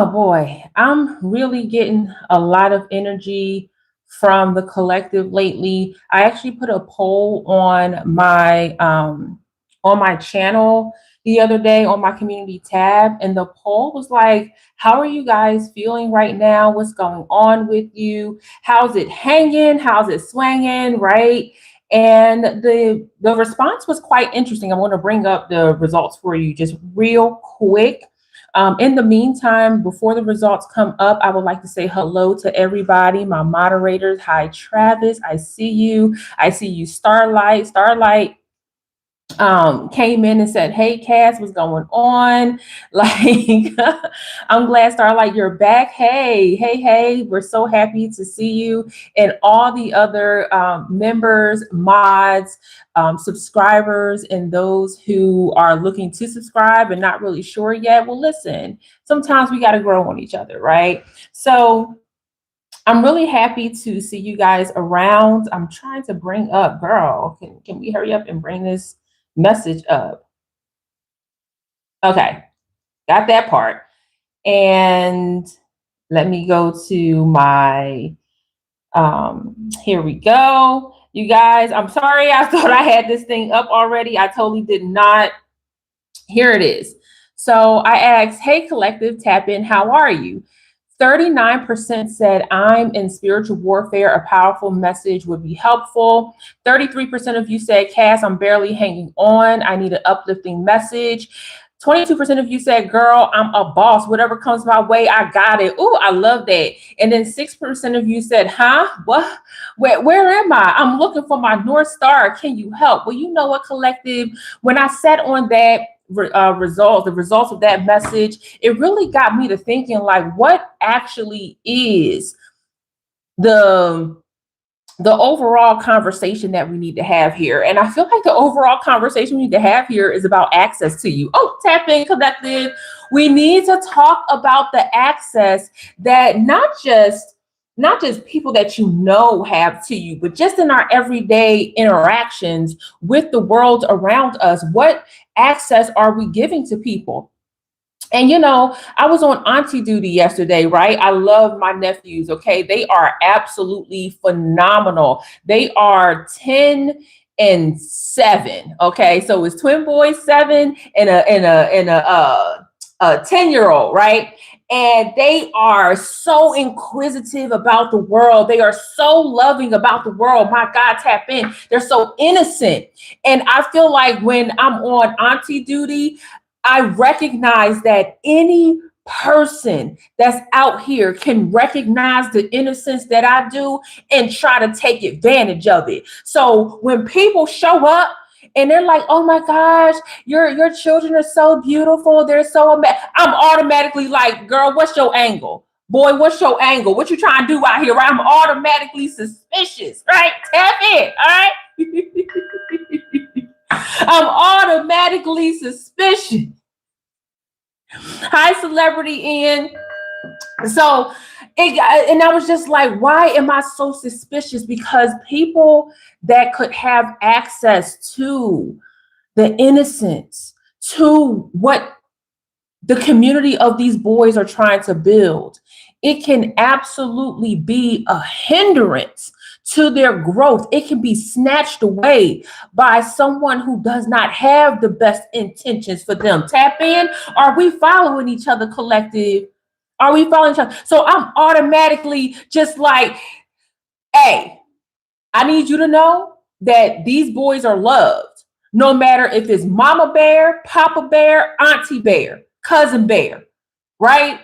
Oh boy, I'm really getting a lot of energy from the collective lately. I actually put a poll on my channel the other day on my community tab, and the poll was like, how are you guys feeling right now? What's going on with you? How's it hanging? How's it swinging, right? And the response was quite interesting. I'm going to bring up the results for you just real quick. In the meantime, before the results come up, I would like to say hello to everybody, my moderators. Hi, Travis. I see you. I see you, Starlight. Starlight came in and said, hey, Cass, what's going on? Like, I'm glad, Starlight, you're back. Hey, we're so happy to see you. And all the other members, mods, subscribers, and those who are looking to subscribe and not really sure yet. Well, listen, sometimes we got to grow on each other, right? So I'm really happy to see you guys around. I'm trying to bring up, girl, can we hurry up and bring this message up? Okay, got that part. And let me go to my, here we go. You guys, I'm sorry, I thought I had this thing up already. I totally did not. Here it is. So I asked, hey, collective, tap in, how are you? 39% said, I'm in spiritual warfare. A powerful message would be helpful. 33% of you said, Cass, I'm barely hanging on. I need an uplifting message. 22% of you said, girl, I'm a boss. Whatever comes my way, I got it. Ooh, I love that. And then 6% of you said, huh? What? Where am I? I'm looking for my North Star. Can you help? Well, you know what, collective? When I sat on that the results of that message, it really got me to thinking, like, what actually is the overall conversation that we need to have here? And I feel like the overall conversation we need to have here is about access to you. Oh, tap in, collective. We need to talk about the access that not just people that you know have to you, but just in our everyday interactions with the world around us. What access are we giving to people? And I was on auntie duty yesterday, right? I love my nephews, okay? They are absolutely phenomenal. They are 10 and 7, okay? So it's twin boys, 7, and a 10-year-old, right? And they are so inquisitive about the world. They are so loving about the world. My God, tap in. They're so innocent. And I feel like when I'm on auntie duty, I recognize that any person that's out here can recognize the innocence that I do and try to take advantage of it. So when people show up and they're like, oh my gosh, your children are so beautiful, they're so I'm automatically like, girl, what's your angle? Boy, what's your angle? What you trying to do out here? I'm automatically suspicious, right? Tap in, all right? I'm automatically suspicious. Hi, celebrity Ian. So, and I was just like, why am I so suspicious? Because people that could have access to the innocence, to what the community of these boys are trying to build, it can absolutely be a hindrance to their growth. It can be snatched away by someone who does not have the best intentions for them. Tap in. Are we following each other, collective? Are we following each other? So I'm automatically just like, hey, I need you to know that these boys are loved, no matter if it's mama bear, papa bear, auntie bear, cousin bear, right?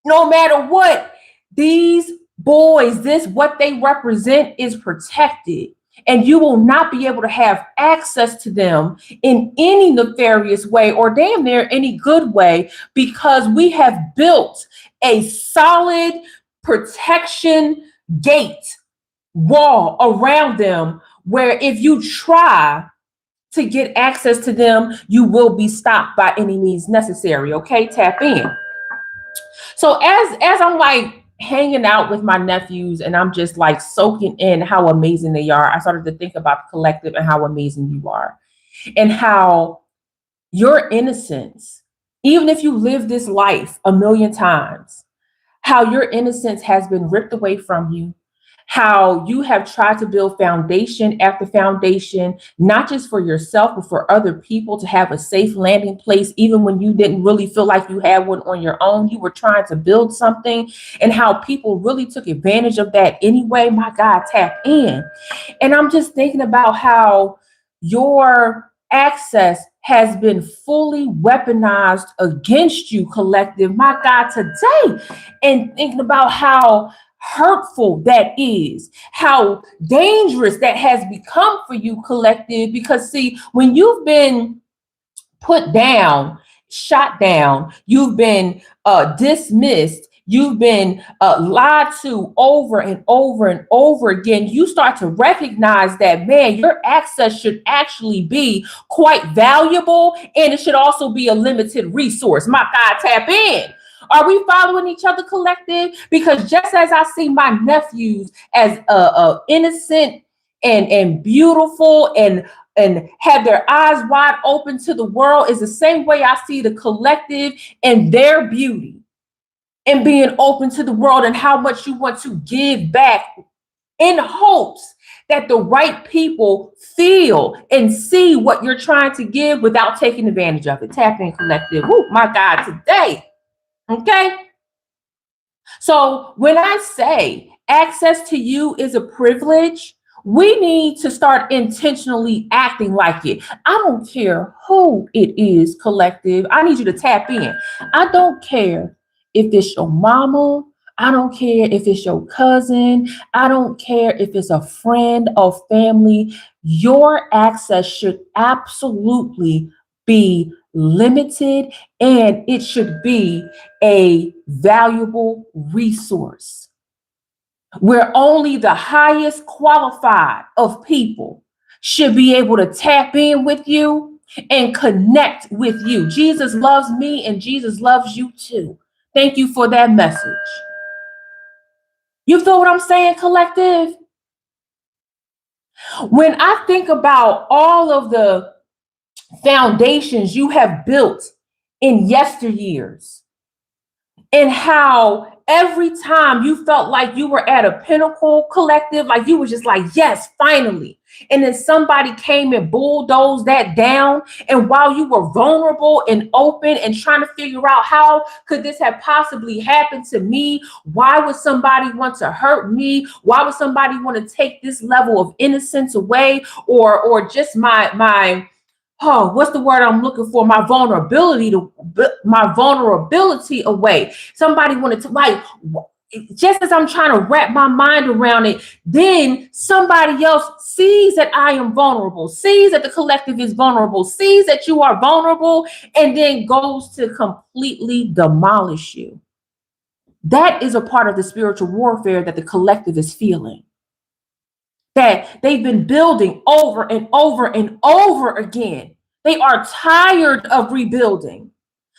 No matter what, these boys, what they represent is protected. And you will not be able to have access to them in any nefarious way or damn near any good way, because we have built a solid protection gate wall around them, where if you try to get access to them, you will be stopped by any means necessary. Okay, tap in. So as I'm like hanging out with my nephews and I'm just like soaking in how amazing they are, I started to think about the collective and how amazing you are, and how your innocence Even if you live this life a million times, how your innocence has been ripped away from you, how you have tried to build foundation after foundation, not just for yourself, but for other people to have a safe landing place, even when you didn't really feel like you had one on your own. You were trying to build something, and how people really took advantage of that anyway. My God, tap in. And I'm just thinking about how your access has been fully weaponized against you, collective. My God, today, and thinking about how hurtful that is, how dangerous that has become for you, collective. Because, see, when you've been put down, shot down, you've been dismissed, you've been lied to over and over and over again, you start to recognize that, man, your access should actually be quite valuable, and it should also be a limited resource. My God, tap in. Are we following each other, collective? Because just as I see my nephews as innocent and beautiful and have their eyes wide open to the world, is the same way I see the collective and their beauty and being open to the world, and how much you want to give back in hopes that the right people feel and see what you're trying to give without taking advantage of it. Tap in, collective. Oh my God, today. Okay. So when I say access to you is a privilege, we need to start intentionally acting like it. I don't care who it is, collective. I need you to tap in. I don't care if it's your mama. I don't care if it's your cousin. I don't care if it's a friend or family. Your access should absolutely be limited, and it should be a valuable resource where only the highest qualified of people should be able to tap in with you and connect with you. Jesus loves me and Jesus loves you too. Thank you for that message. You feel what I'm saying, collective? When I think about all of the foundations you have built in yesteryears, and how every time you felt like you were at a pinnacle, collective, like you were just like, yes, finally. And then somebody came and bulldozed that down. And while you were vulnerable and open and trying to figure out how could this have possibly happened to me? Why would somebody want to hurt me? Why would somebody want to take this level of innocence away? Or just my what's the word I'm looking for? My vulnerability away. Somebody wanted to, like, just as I'm trying to wrap my mind around it, then somebody else sees that I am vulnerable, sees that the collective is vulnerable, sees that you are vulnerable, and then goes to completely demolish you. That is a part of the spiritual warfare that the collective is feeling, that they've been building over and over and over again. They are tired of rebuilding.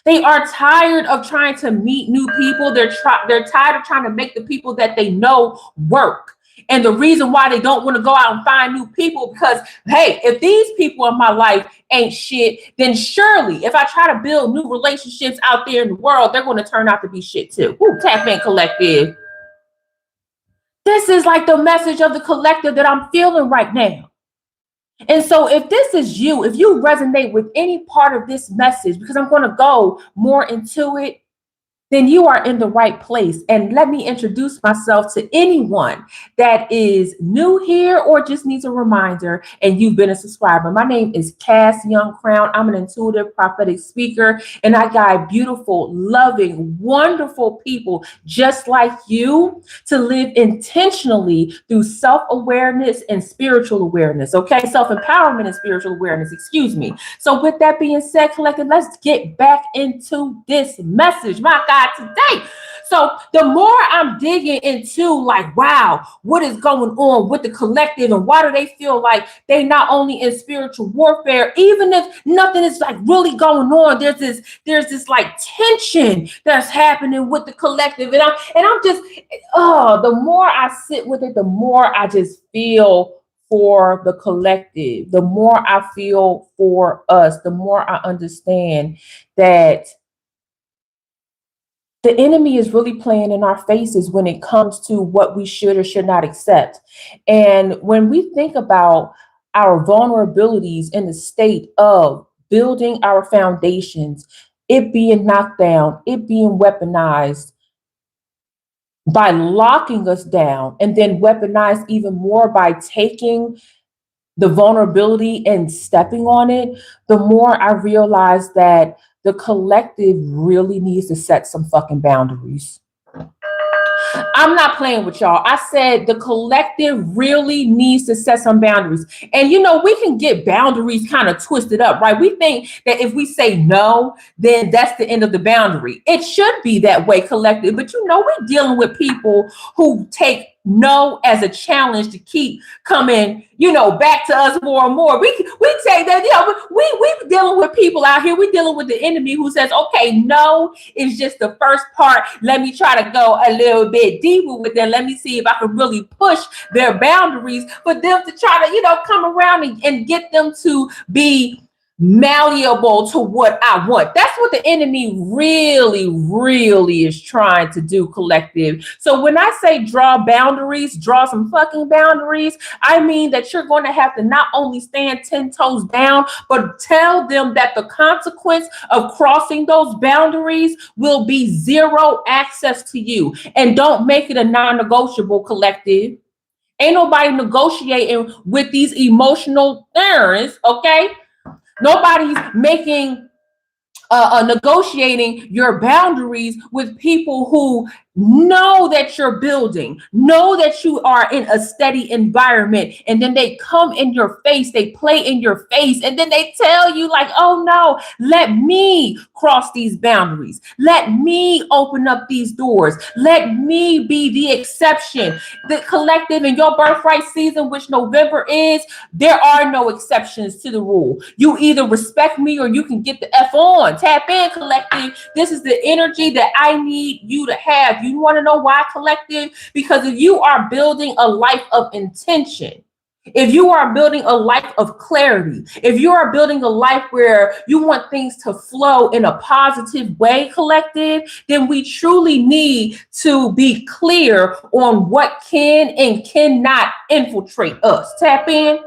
They are tired of trying to meet new people. They're tired of trying to make the people that they know work. And the reason why they don't want to go out and find new people, because, hey, if these people in my life ain't shit, then surely if I try to build new relationships out there in the world, they're going to turn out to be shit too. Ooh, tap in, collective. This is like the message of the collective that I'm feeling right now. And so if this is you, if you resonate with any part of this message, because I'm going to go more into it, then you are in the right place. And let me introduce myself to anyone that is new here or just needs a reminder and you've been a subscriber. My name is Cass Young Crown. I'm an intuitive prophetic speaker, and I guide beautiful, loving, wonderful people just like you to live intentionally through self-awareness and spiritual awareness. Okay, self-empowerment and spiritual awareness, excuse me. So with that being said, collective, let's get back into this message. My God, today. So the more I'm digging into, like, wow, what is going on with the collective, and why do they feel like they not only in spiritual warfare, even if nothing is like really going on, there's this like tension that's happening with the collective, and I'm just, the more I sit with it, the more I just feel for the collective, the more I feel for us, the more I understand that The enemy is really playing in our faces when it comes to what we should or should not accept. And when we think about our vulnerabilities in the state of building our foundations, it being knocked down, it being weaponized by locking us down, and then weaponized even more by taking the vulnerability and stepping on it, the more I realize that the collective really needs to set some fucking boundaries. I'm not playing with y'all. I said the collective really needs to set some boundaries. And we can get boundaries kind of twisted up, right? We think that if we say no, then that's the end of the boundary. It should be that way, collective. But we're dealing with people who take no as a challenge to keep coming, back to us more and more. We say that, we dealing with people out here. We're dealing with the enemy who says, okay, no is just the first part. Let me try to go a little bit deeper with them. Let me see if I can really push their boundaries for them to try to, come around and get them to be malleable to what I want. That's what the enemy really, really is trying to do, collective. So when I say draw boundaries, draw some fucking boundaries, I mean that you're going to have to not only stand 10 toes down, but tell them that the consequence of crossing those boundaries will be zero access to you. And don't make it a non-negotiable, collective. Ain't nobody negotiating with these emotional errands, okay? Nobody's making negotiating your boundaries with people who know that you're building, know that you are in a steady environment, and then they come in your face, they play in your face, and then they tell you like, oh no, let me cross these boundaries, let me open up these doors, let me be the exception. The collective in your birthright season, which November is, there are no exceptions to the rule. You either respect me or you can get the F on. Tap in, collective. This is the energy that I need you to have. You want to know why, collective? Because if you are building a life of intention, if you are building a life of clarity, if you are building a life where you want things to flow in a positive way, collective, then we truly need to be clear on what can and cannot infiltrate us. Tap in.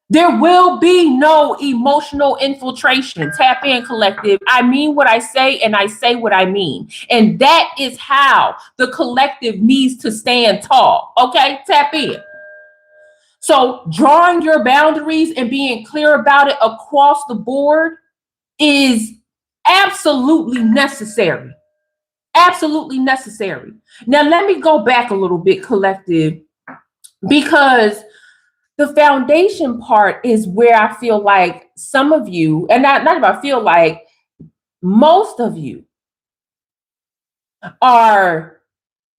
There will be no emotional infiltration. Tap in, collective. I mean what I say, and I say what I mean. And that is how the collective needs to stand tall. Okay, tap in. So drawing your boundaries and being clear about it across the board is absolutely necessary. Absolutely necessary. Now, let me go back a little bit, collective, because the foundation part is where I feel like some of you, and not if I feel like, most of you are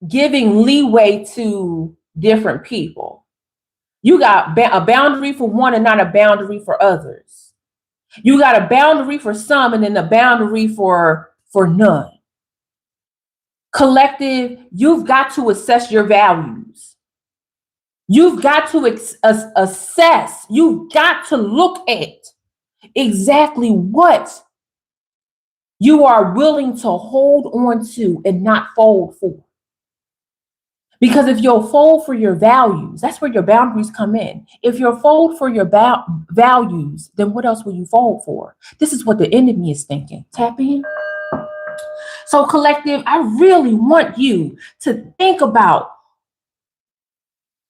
giving leeway to different people. You got a boundary for one and not a boundary for others. You got a boundary for some and then a boundary for none. Collective, you've got to assess your values. You've got to assess. You've got to look at exactly what you are willing to hold on to and not fold for. Because if you'll fold for your values, that's where your boundaries come in. If you'll fold for your values, then what else will you fold for? This is what the enemy is thinking. Tap in. So, collective, I really want you to think about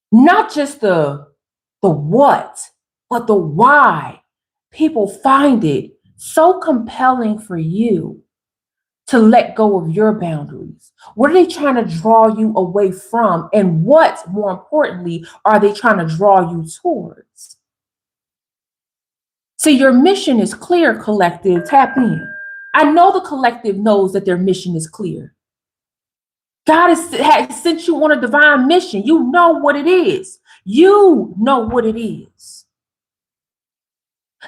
not just the what, but the why. People find it so compelling for you to let go of your boundaries. What are they trying to draw you away from? And what, more importantly, are they trying to draw you towards? See, your mission is clear, collective. Tap in. I know the collective knows that their mission is clear. God has sent you on a divine mission. You know what it is. You know what it is.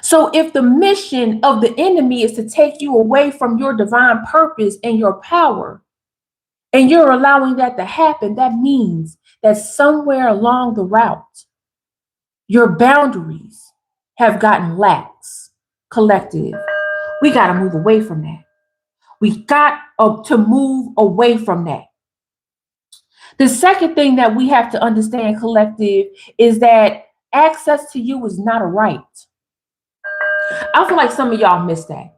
So if the mission of the enemy is to take you away from your divine purpose and your power, and you're allowing that to happen, that means that somewhere along the route, your boundaries have gotten lax. Collective, we got to move away from that. We got to move away from that. The second thing that we have to understand, collective, is that access to you is not a right. I feel like some of y'all missed that.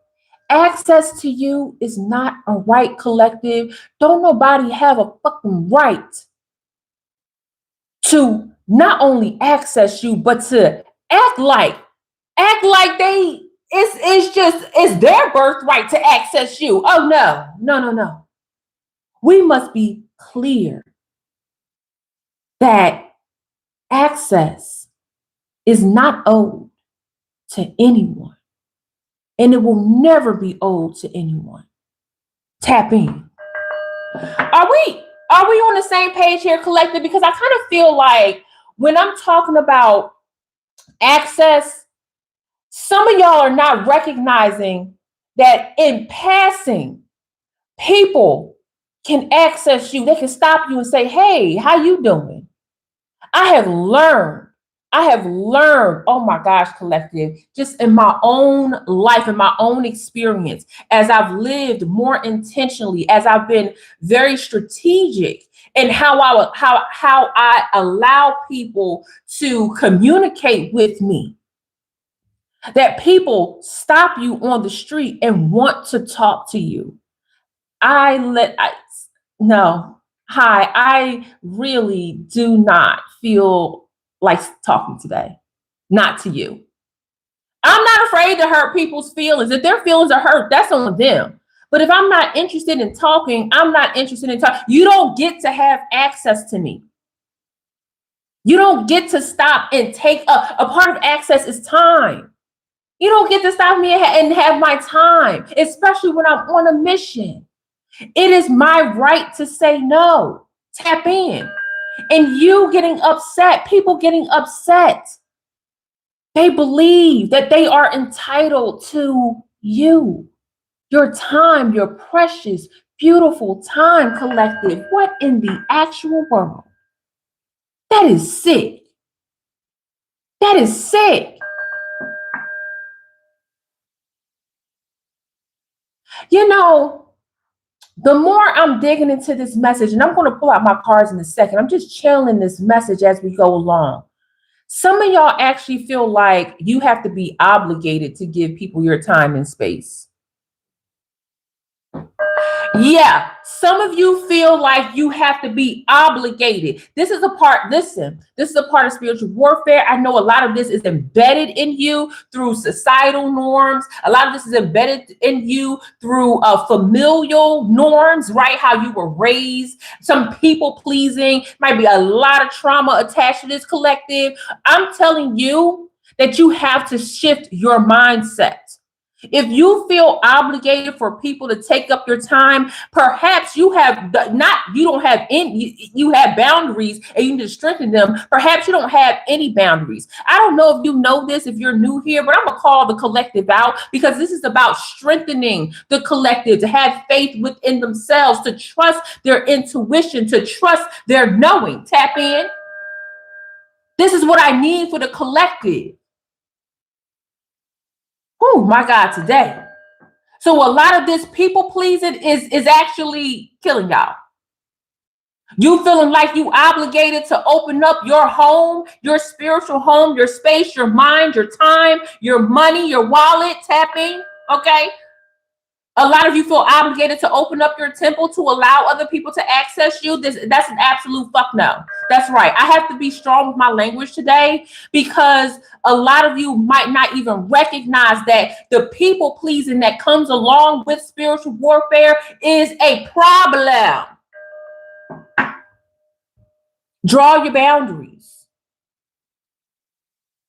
Access to you is not a right, collective. Don't nobody have a fucking right to not only access you, but to act like it's their birthright to access you. Oh no. We must be clear that access is not owed to anyone, and it will never be owed to anyone. Tap in. Are we on the same page here, collective? Because I kind of feel like when I'm talking about access, some of y'all are not recognizing that in passing, people can access you. They can stop you and say, "Hey, how you doing?" I have learned, oh my gosh, collective, just in my own life, in my own experience, as I've lived more intentionally, as I've been very strategic in how I allow people to communicate with me, that people stop you on the street and want to talk to you. No. Hi, I really do not feel like talking today. Not to you. I'm not afraid to hurt people's feelings. If their feelings are hurt, that's on them. But if I'm not interested in talking, I'm not interested in talking. You don't get to have access to me. You don't get to stop and take a part of access is time. You don't get to stop me and have my time, especially when I'm on a mission. It is my right to say no. Tap in. And you getting upset, people getting upset, they believe that they are entitled to you, your time, your precious, beautiful time, collective. What in the actual world? That is sick. That is sick. You know, the more I'm digging into this message, and I'm going to pull out my cards in a second, I'm just channeling this message as we go along. Some of y'all actually feel like you have to be obligated to give people your time and space. Yeah, some of you feel like you have to be obligated. This is a part of spiritual warfare. I know a lot of this is embedded in you through societal norms. A lot of this is embedded in you through familial norms, right? How you were raised, some people pleasing, might be a lot of trauma attached to this, collective. I'm telling you that you have to shift your mindset. If you feel obligated for people to take up your time, perhaps you have you have boundaries and you need to strengthen them. Perhaps you don't have any boundaries. I don't know if you know this, if you're new here, but I'm gonna call the collective out because this is about strengthening the collective to have faith within themselves, to trust their intuition, to trust their knowing. Tap in. This is what I need for the collective. Oh my God, today. So a lot of this people pleasing is actually killing y'all. You feeling like you obligated to open up your home, your spiritual home, your space, your mind, your time, your money, your wallet, tapping, okay? A lot of you feel obligated to open up your temple to allow other people to access you. That's an absolute fuck no. That's right. I have to be strong with my language today because a lot of you might not even recognize that the people pleasing that comes along with spiritual warfare is a problem. Draw your boundaries.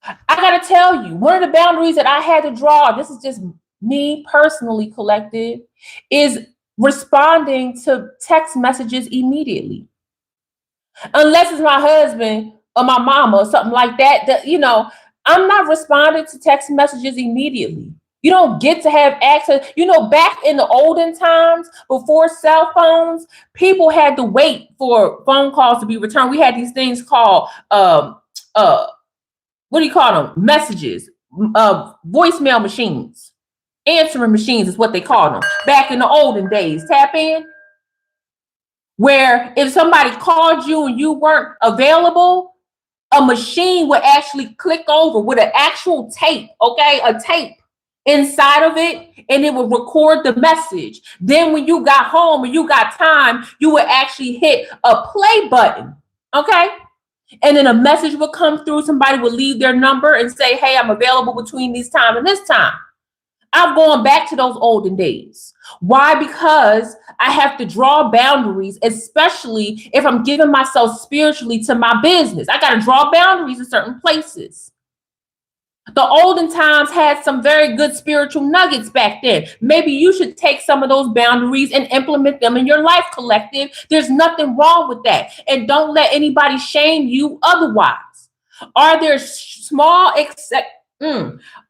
I got to tell you, one of the boundaries that I had to draw, this is just me personally, collective, is responding to text messages immediately. Unless it's my husband or my mama or something like that, I'm not responding to text messages immediately. You don't get to have access. Back in the olden times, before cell phones, people had to wait for phone calls to be returned. We had these things called, what do you call them? Messages, voicemail machines. Answering machines is what they call them back in the olden days. Tap in. Where if somebody called you and you weren't available, a machine would actually click over with an actual tape, okay? A tape inside of it, and it would record the message. Then when you got home and you got time, you would actually hit a play button, okay? And then a message would come through. Somebody would leave their number and say, hey, I'm available between this time and this time. I'm going back to those olden days. Why? Because I have to draw boundaries, especially if I'm giving myself spiritually to my business. I got to draw boundaries in certain places. The olden times had some very good spiritual nuggets back then. Maybe you should take some of those boundaries and implement them in your life, collective. There's nothing wrong with that. And don't let anybody shame you otherwise. Are there small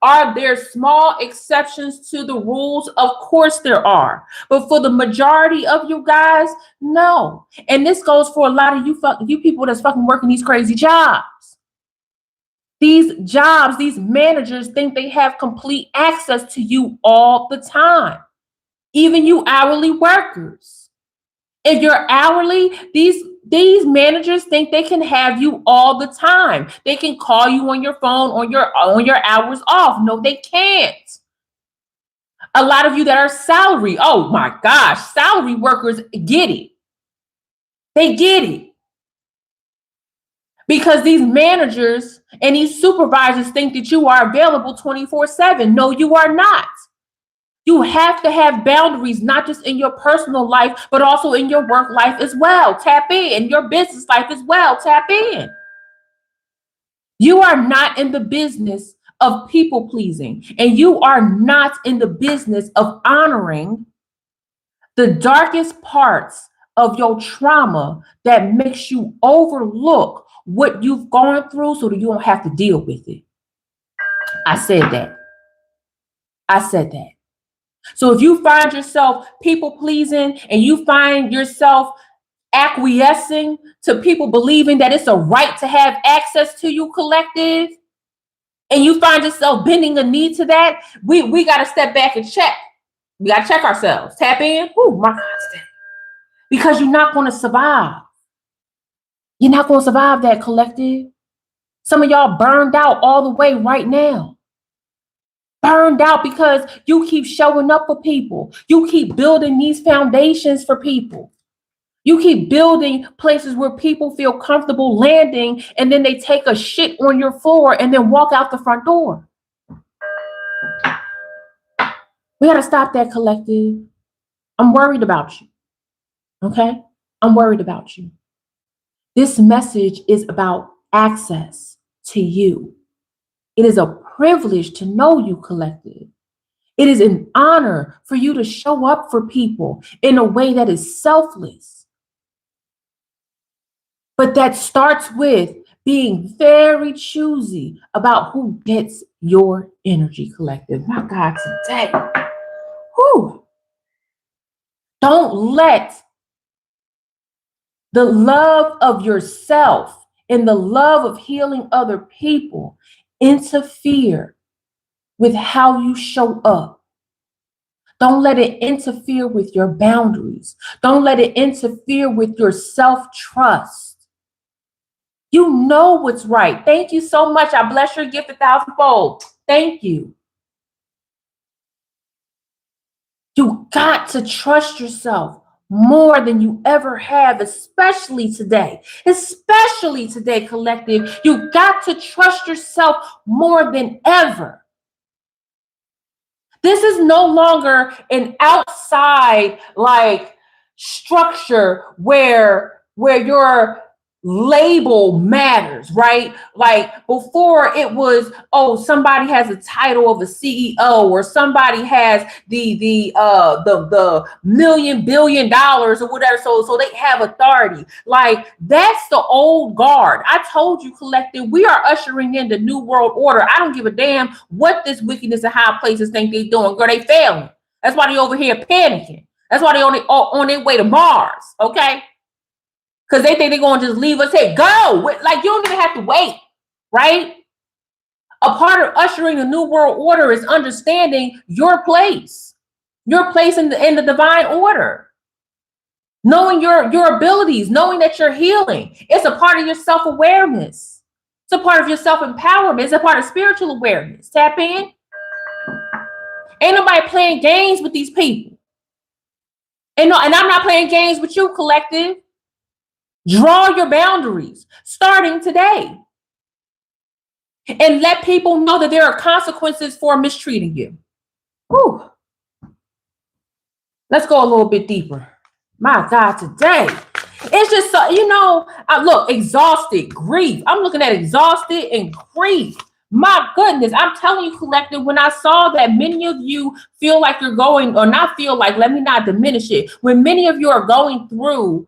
Are there small exceptions to the rules? Of course there are. But for the majority of you guys, no. And this goes for a lot of you people that's fucking working these crazy jobs. These jobs, these managers think they have complete access to you all the time. Even you hourly workers. If you're hourly, these managers think they can have you all the time. They can call you on your phone on your hours off. No, they can't. A lot of you that are salary, oh my gosh, salary workers get it. They get it. Because these managers and these supervisors think that you are available 24/7. No, you are not. You have to have boundaries, not just in your personal life, but also in your work life as well. Tap in your business life as well. Tap in. You are not in the business of people pleasing, and you are not in the business of honoring the darkest parts of your trauma that makes you overlook what you've gone through so that you don't have to deal with it. I said that. So if you find yourself people pleasing and you find yourself acquiescing to people believing that it's a right to have access to you, collective, and you find yourself bending a knee to that, we got to step back and check. We got to check ourselves. Tap in. Oh my God. Because you're not going to survive. You're not going to survive that, collective. Some of y'all burned out all the way right now. Burned out because you keep showing up for people. You keep building these foundations for people. You keep building places where people feel comfortable landing, and then they take a shit on your floor and then walk out the front door. We got to stop that, collective. I'm worried about you. Okay? I'm worried about you. This message is about access to you. It is a privilege to know you, collective. It is an honor for you to show up for people in a way that is selfless. But that starts with being very choosy about who gets your energy, collective. My God, today. Whew. Don't let the love of yourself and the love of healing other people interfere with how you show up. Don't let it interfere with your boundaries. Don't let it interfere with your self-trust. You know what's right. Thank you so much. I bless your gift 1,000-fold. Thank you. You got to trust yourself more than you ever have, especially today, collective. You got to trust yourself more than ever. This is no longer an outside like structure where your label matters, right? Like before it was, oh, somebody has a title of a CEO, or somebody has the $1 billion or whatever. So they have authority. Like that's the old guard. I told you, collective, we are ushering in the new world order. I don't give a damn what this wickedness and high places think they doing. Girl, they failing. That's why they over here panicking. That's why they on their way to Mars. Okay. Because they think they're going to just leave us here. Go. Like, you don't even have to wait, right? A part of ushering the new world order is understanding your place in the divine order, knowing your abilities, knowing that you're healing. It's a part of your self-awareness. It's a part of your self-empowerment. It's a part of spiritual awareness. Tap in. Ain't nobody playing games with these people. And I'm not playing games with you, collective. Draw your boundaries starting today. And let people know that there are consequences for mistreating you. Whew. Let's go a little bit deeper. My God, today. It's just so, I look exhausted, grief. I'm looking at exhausted and grief. My goodness, I'm telling you, collective, when I saw that many of you feel like you're going, or not feel like, let me not diminish it. When many of you are going through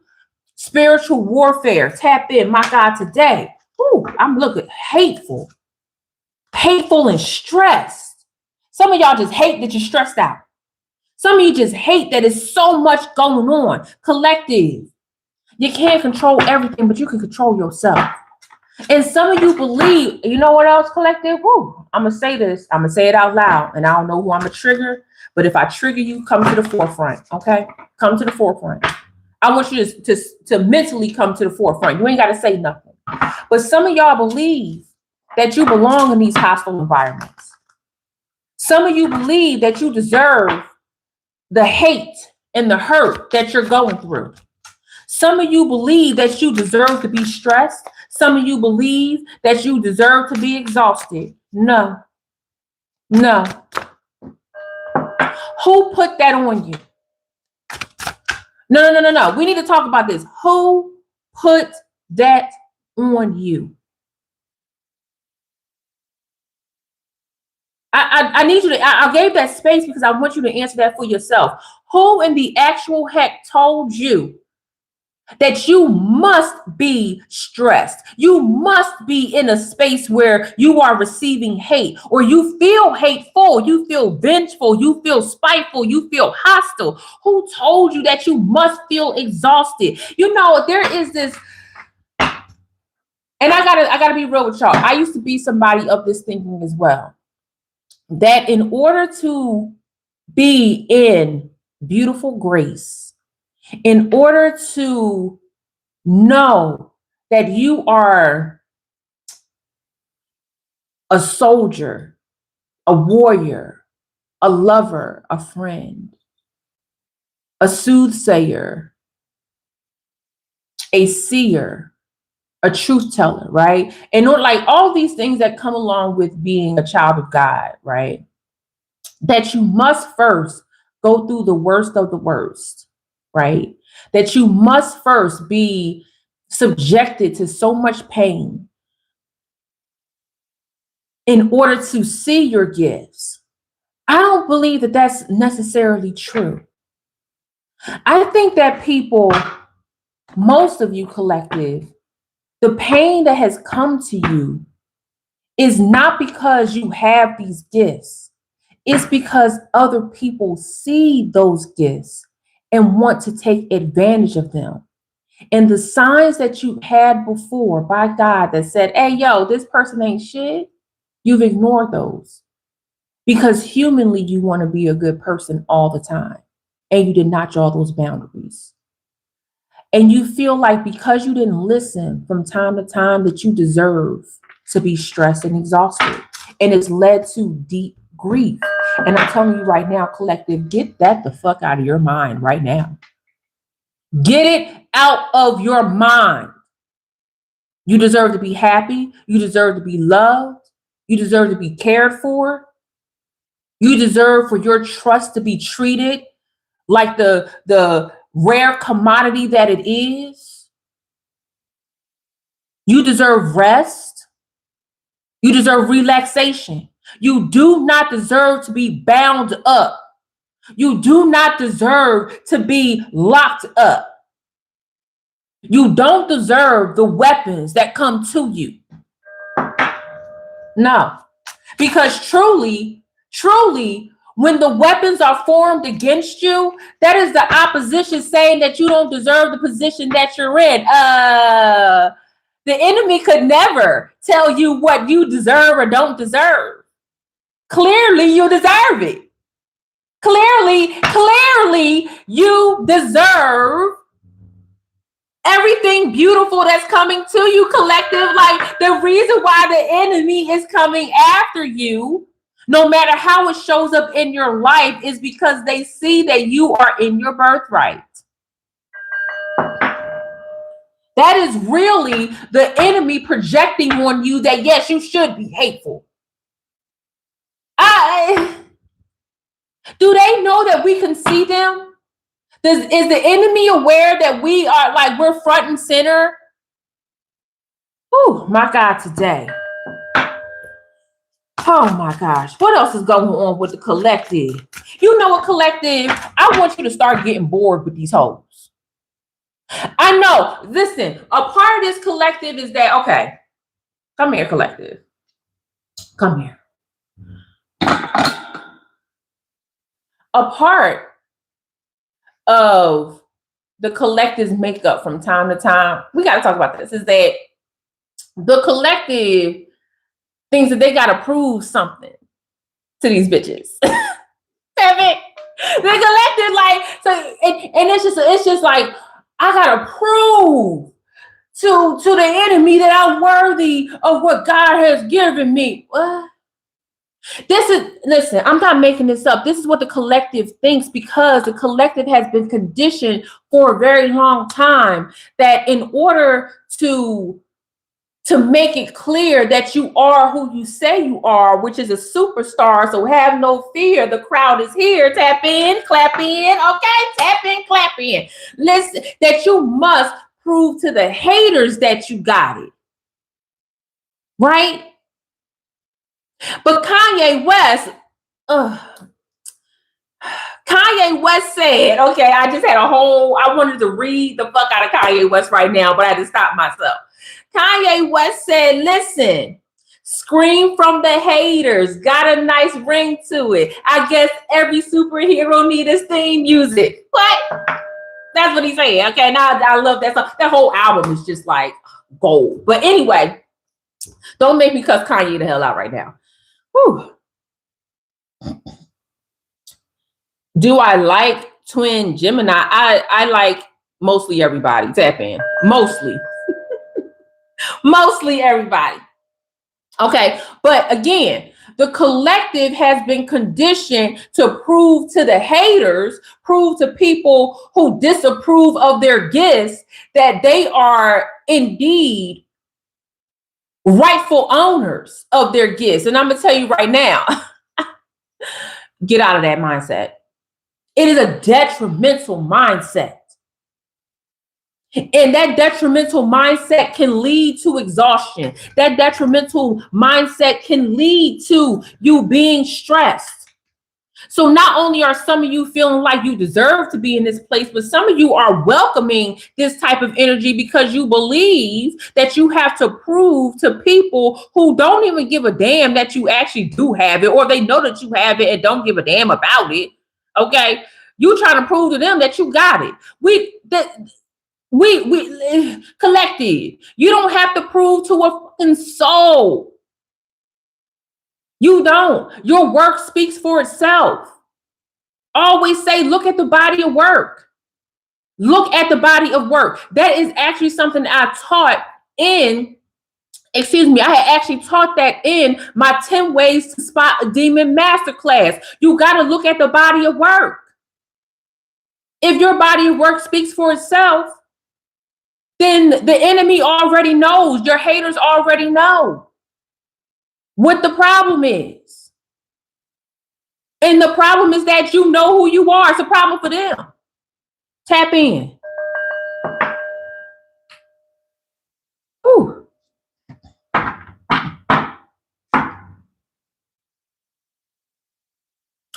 spiritual warfare, tap in, my God, today. Ooh, I'm looking hateful and stressed. Some of y'all just hate that you're stressed out. Some of you just hate that it's so much going on. Collective, you can't control everything, but you can control yourself. And some of you believe, you know what else, collective? Woo, I'm going to say this. I'm going to say it out loud. And I don't know who I'm going to trigger. But if I trigger you, come to the forefront, okay? Come to the forefront. I want you to mentally come to the forefront. You ain't got to say nothing. But some of y'all believe that you belong in these hostile environments. Some of you believe that you deserve the hate and the hurt that you're going through. Some of you believe that you deserve to be stressed. Some of you believe that you deserve to be exhausted. No. Who put that on you? No. We need to talk about this. Who put that on you? I need you to, I gave that space because I want you to answer that for yourself. Who in the actual heck told you that you must be stressed? You must be in a space where you are receiving hate, or you feel hateful, you feel vengeful, you feel spiteful, you feel hostile. Who told you that you must feel exhausted? There is this, and I gotta be real with y'all. I used to be somebody of this thinking as well. That in order to be in beautiful grace, in order to know that you are a soldier, a warrior, a lover, a friend, a soothsayer, a seer, a truth teller, right? And like all these things that come along with being a child of God, right? That you must first go through the worst of the worst, right? That you must first be subjected to so much pain in order to see your gifts. I don't believe that that's necessarily true. I think that people, most of you collective, the pain that has come to you is not because you have these gifts. It's because other people see those gifts and want to take advantage of them. And the signs that you had before by God that said, hey, yo, this person ain't shit, you've ignored those. Because humanly, you want to be a good person all the time. And you did not draw those boundaries. And you feel like because you didn't listen from time to time that you deserve to be stressed and exhausted. And it's led to deep grief. And I'm telling you right now, collective, get that the fuck out of your mind right now. Get it out of your mind. You deserve to be happy. You deserve to be loved. You deserve to be cared for. You deserve for your trust to be treated like the rare commodity that it is. You deserve rest. You deserve relaxation. You do not deserve to be bound up. You do not deserve to be locked up. You don't deserve the weapons that come to you. No, because truly, when the weapons are formed against you, that is the opposition saying that you don't deserve the position that you're in. The enemy could never tell you what you deserve or don't deserve. Clearly, you deserve it. Clearly, you deserve everything beautiful that's coming to you, collective. Like, the reason why the enemy is coming after you, no matter how it shows up in your life, is because they see that you are in your birthright. That is really the enemy projecting on you that, yes, you should be hateful. Do they know that we can see them? Is the enemy aware that we are like, we're front and center? Oh my God, today. Oh my gosh. What else is going on with the collective? You know what, collective? I want you to start getting bored with these hoes. I know. Listen, a part of this collective is that, okay, come here, collective. Come here. A part of the collective's makeup from time to time, we got to talk about this, is that the collective thinks that they got to prove something to these bitches. The collective, like, so, and it's just like, I got to prove to the enemy that I'm worthy of what God has given me. What? Listen, I'm not making this up. This is what the collective thinks, because the collective has been conditioned for a very long time that in order to make it clear that you are who you say you are, which is a superstar, so have no fear. The crowd is here. Tap in, clap in, okay? Tap in, clap in. Listen, that you must prove to the haters that you got it. Right? But Kanye West said, okay, I just had I wanted to read the fuck out of Kanye West right now, but I had to stop myself. Kanye West said, listen, scream from the haters, got a nice ring to it. I guess every superhero needs his theme music. What? That's what he said. Okay, now I love that song. That whole album is just like gold. But anyway, don't make me cuss Kanye the hell out right now. Whew. Do I like twin Gemini? I like mostly everybody. Tap in. Mostly. Mostly everybody. Okay. But again, the collective has been conditioned to prove to the haters, prove to people who disapprove of their gifts, that they are indeed rightful owners of their gifts. And I'm going to tell you right now, get out of that mindset. It is a detrimental mindset. And that detrimental mindset can lead to exhaustion. That detrimental mindset can lead to you being stressed. So not only are some of you feeling like you deserve to be in this place, but some of you are welcoming this type of energy because you believe that you have to prove to people who don't even give a damn that you actually do have it, or they know that you have it and don't give a damn about it. Okay? You trying to prove to them that you got it. We collective. You don't have to prove to a fucking soul. You don't. Your work speaks for itself. Always say, look at the body of work. Look at the body of work. That is actually something I taught in, I had actually taught that in my 10 ways to spot a demon masterclass. You got to look at the body of work. If your body of work speaks for itself, then the enemy already knows. Your haters already know what the problem is. And the problem is that you know who you are. It's a problem for them. Tap in. Whew.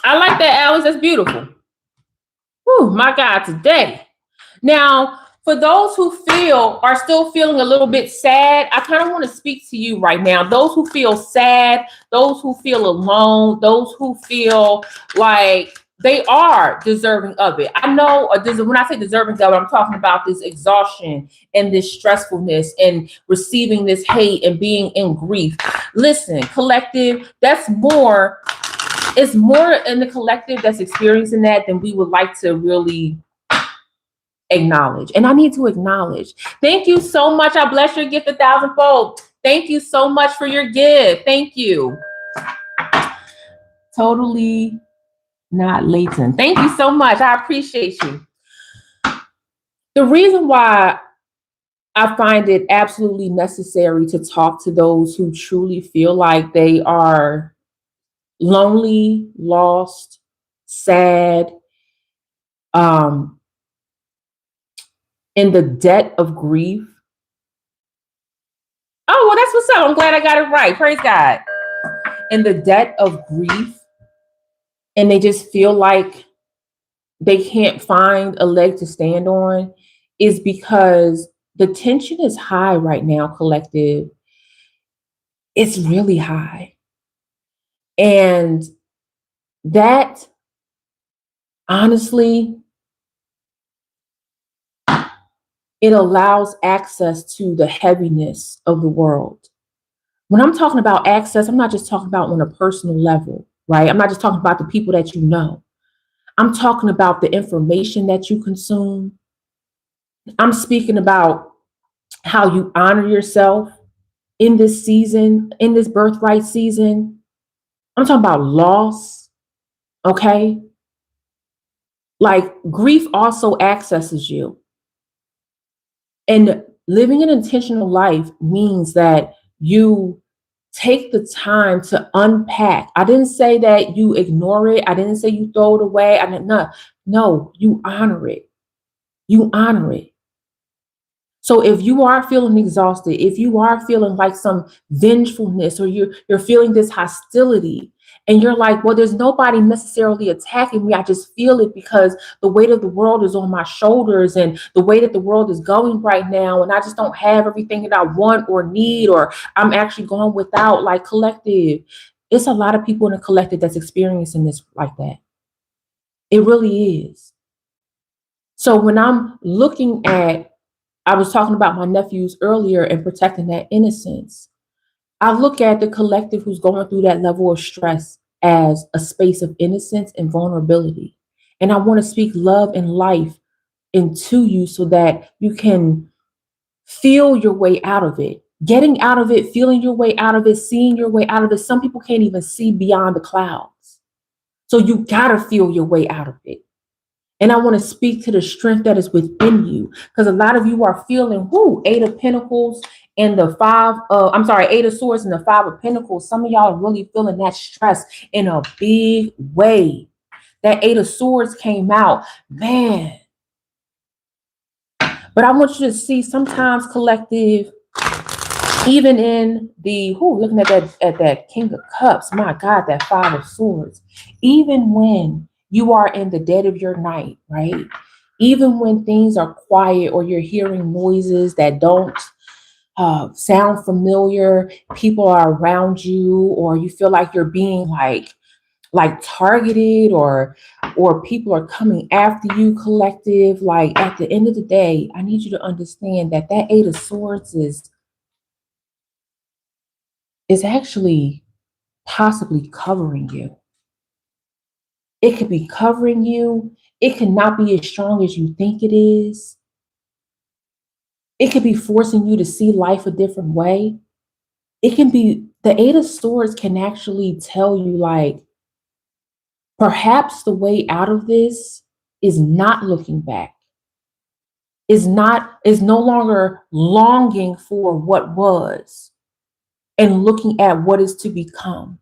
I like that, Alice. That's beautiful. Whew, my God, today. Now, for those who are still feeling a little bit sad, I kind of want to speak to you right now. Those who feel sad, those who feel alone, those who feel like they are deserving of it. I know when I say deserving of it, I'm talking about this exhaustion and this stressfulness and receiving this hate and being in grief. Listen, collective, that's more, it's more in the collective that's experiencing that than we would like to really acknowledge. And I need to acknowledge. Thank you so much. I bless your gift 1,000-fold. Thank you so much for your gift. Thank you. Totally not latent. Thank you so much. I appreciate you. The reason why I find it absolutely necessary to talk to those who truly feel like they are lonely, lost, sad, in the debt of grief. Oh, well, that's what's up. I'm glad I got it right. Praise God. In the debt of grief, and they just feel like they can't find a leg to stand on, is because the tension is high right now, collective. It's really high. And that, honestly, it allows access to the heaviness of the world. When I'm talking about access, I'm not just talking about on a personal level, right? I'm not just talking about the people that you know. I'm talking about the information that you consume. I'm speaking about how you honor yourself in this season, in this birthright season. I'm talking about loss, okay? Like grief also accesses you. And living an intentional life means that you take the time to unpack. I didn't say that you ignore it. I didn't say you throw it away. I didn't, no, you honor it. You honor it. So if you are feeling exhausted, if you are feeling like some vengefulness, or you're feeling this hostility, and you're like, well, there's nobody necessarily attacking me. I just feel it because the weight of the world is on my shoulders and the way that the world is going right now. And I just don't have everything that I want or need, or I'm actually going without. Like, collective, it's a lot of people in the collective that's experiencing this like that. It really is. So when I'm looking at, I was talking about my nephews earlier and protecting that innocence. I look at the collective who's going through that level of stress as a space of innocence and vulnerability. And I want to speak love and life into you so that you can feel your way out of it. Getting out of it, feeling your way out of it, seeing your way out of it. Some people can't even see beyond the clouds. So you got to feel your way out of it. And I want to speak to the strength that is within you, because a lot of you are feeling, Eight of Pentacles and the Eight of Swords and the Five of Pentacles. Some of y'all are really feeling that stress in a big way. That Eight of Swords came out, man. But I want you to see, sometimes, collective, even in the, looking at that King of Cups, my God, that Five of Swords, even when you are in the dead of your night, right? Even when things are quiet or you're hearing noises that don't sound familiar, people are around you, or you feel like you're being like targeted, or people are coming after you, collective. Like, at the end of the day, I need you to understand that Eight of Swords is actually possibly covering you. It could be covering you. It could not be as strong as you think it is. It could be forcing you to see life a different way. It can be, the Eight of Swords can actually tell you, like, perhaps the way out of this is not looking back, is no longer longing for what was and looking at what is to become.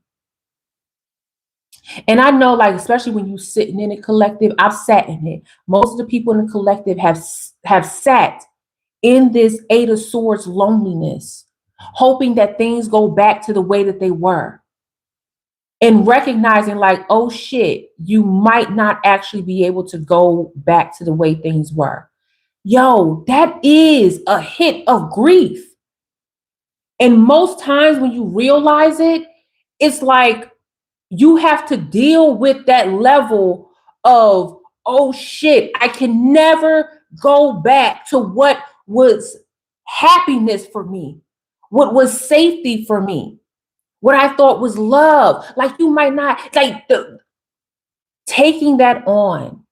And I know, like, especially when you sitting in a collective, I've sat in it. Most of the people in the collective have sat in this Eight of Swords loneliness, hoping that things go back to the way that they were. And recognizing, like, oh shit, you might not actually be able to go back to the way things were. Yo, that is a hit of grief. And most times when you realize it, it's like you have to deal with that level of, oh shit, I can never go back to what was happiness for me, what was safety for me, what I thought was love. Like you might not, like taking that on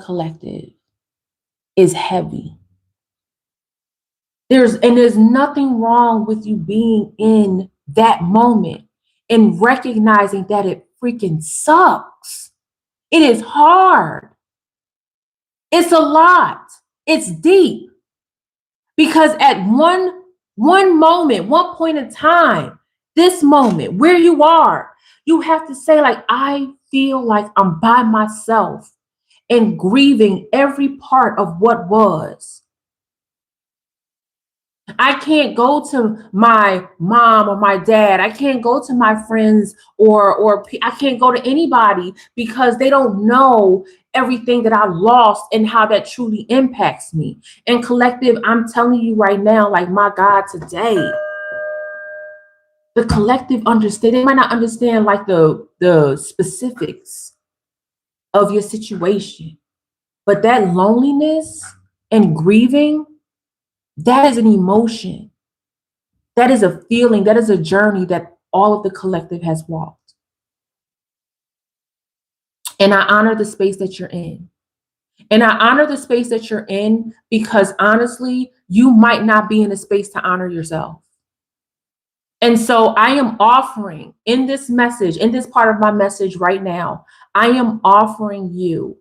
collective is heavy. There's nothing wrong with you being in that moment and recognizing that it freaking sucks. It is hard. It's a lot. It's deep. Because at one moment, one point in time, this moment where you are, you have to say, like, I feel like I'm by myself and grieving every part of what was. I can't go to my mom or my dad. I can't go to my friends or I can't go to anybody because they don't know everything that I lost and how that truly impacts me. And collective, I'm telling you right now, like my God, today, the collective understand. They might not understand like the specifics of your situation, but that loneliness and grieving, that is an emotion. That is a feeling, that is a journey that all of the collective has walked. And I honor the space that you're in. And I honor the space that you're in because honestly, you might not be in a space to honor yourself. And so I am offering in this message, in this part of my message right now, I am offering you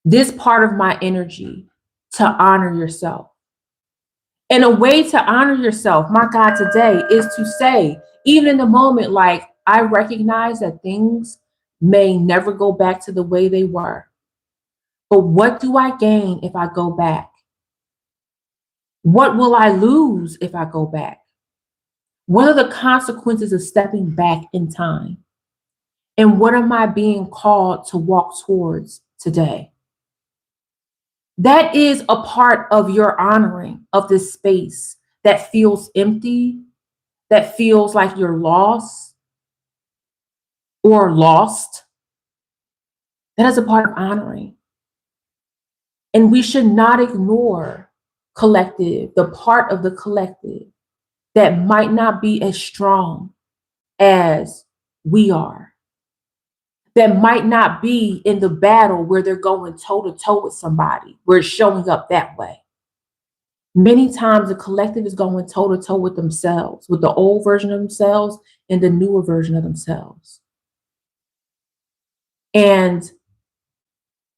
this part of my energy to honor yourself. And a way to honor yourself, my God, today is to say, even in the moment, like, I recognize that things may never go back to the way they were. But what do I gain if I go back? What will I lose if I go back? What are the consequences of stepping back in time? And what am I being called to walk towards today? That is a part of your honoring of this space that feels empty, that feels like you're lost or lost. That is a part of honoring. And we should not ignore collective, the part of the collective that might not be as strong as we are, that might not be in the battle where they're going toe to toe with somebody, where it's showing up that way. Many times the collective is going toe to toe with themselves, with the old version of themselves and the newer version of themselves. And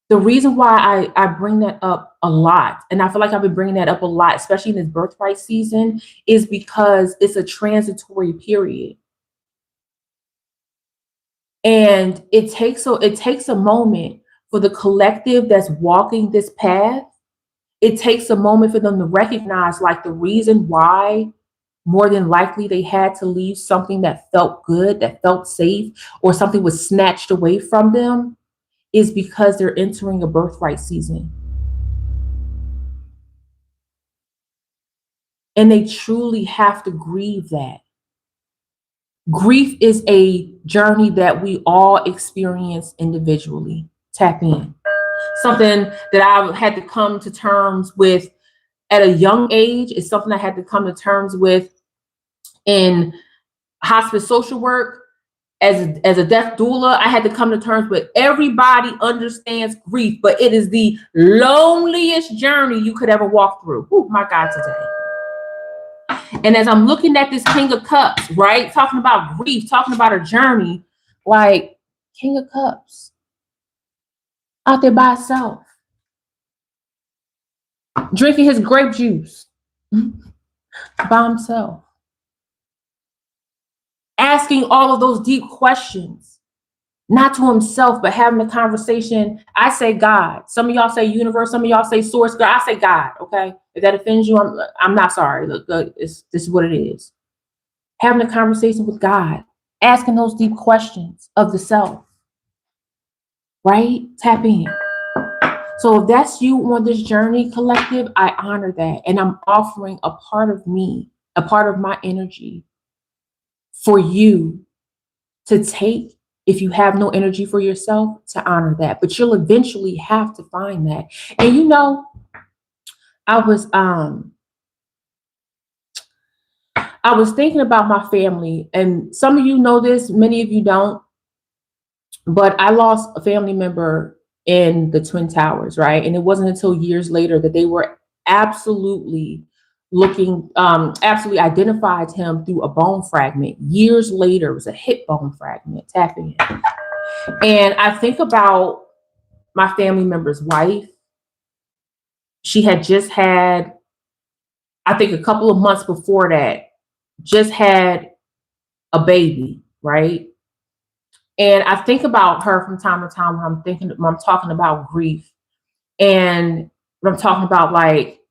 the reason why I bring that up a lot, and I feel like I've been bringing that up a lot, especially in this birthright season, is because it's a transitory period. And it takes a moment for the collective that's walking this path. It takes a moment for them to recognize like the reason why more than likely they had to leave something that felt good, that felt safe, or something was snatched away from them is because they're entering a birthright season. And they truly have to grieve that. Grief is a journey that we all experience individually. Tap in. Something that I had to come to terms with at a young age is something I had to come to terms with in hospice social work. As a death doula, I had to come to terms with everybody understands grief, but it is the loneliest journey you could ever walk through. Oh my God, today. And as I'm looking at this King of Cups, right, talking about grief, talking about a journey, like King of Cups, out there by himself, drinking his grape juice by himself, asking all of those deep questions, not to himself, but having a conversation. I say God. Some of y'all say universe. Some of y'all say source. God. I say God. Okay. If that offends you, I'm not sorry. Look, this is what it is. Having a conversation with God, asking those deep questions of the self. Right? Tap in. So if that's you on this journey, collective, I honor that. And I'm offering a part of me, a part of my energy for you to take if you have no energy for yourself, to honor that. But you'll eventually have to find that. And I was I was thinking about my family, and some of you know this, many of you don't, but I lost a family member in the Twin Towers, right? And it wasn't until years later that they were absolutely absolutely identified him through a bone fragment. Years later, it was a hip bone fragment, tapping it. And I think about my family member's wife. She had just had, I think a couple of months before that, just had a baby, right? And I think about her from time to time when I'm talking about grief, and when I'm talking about like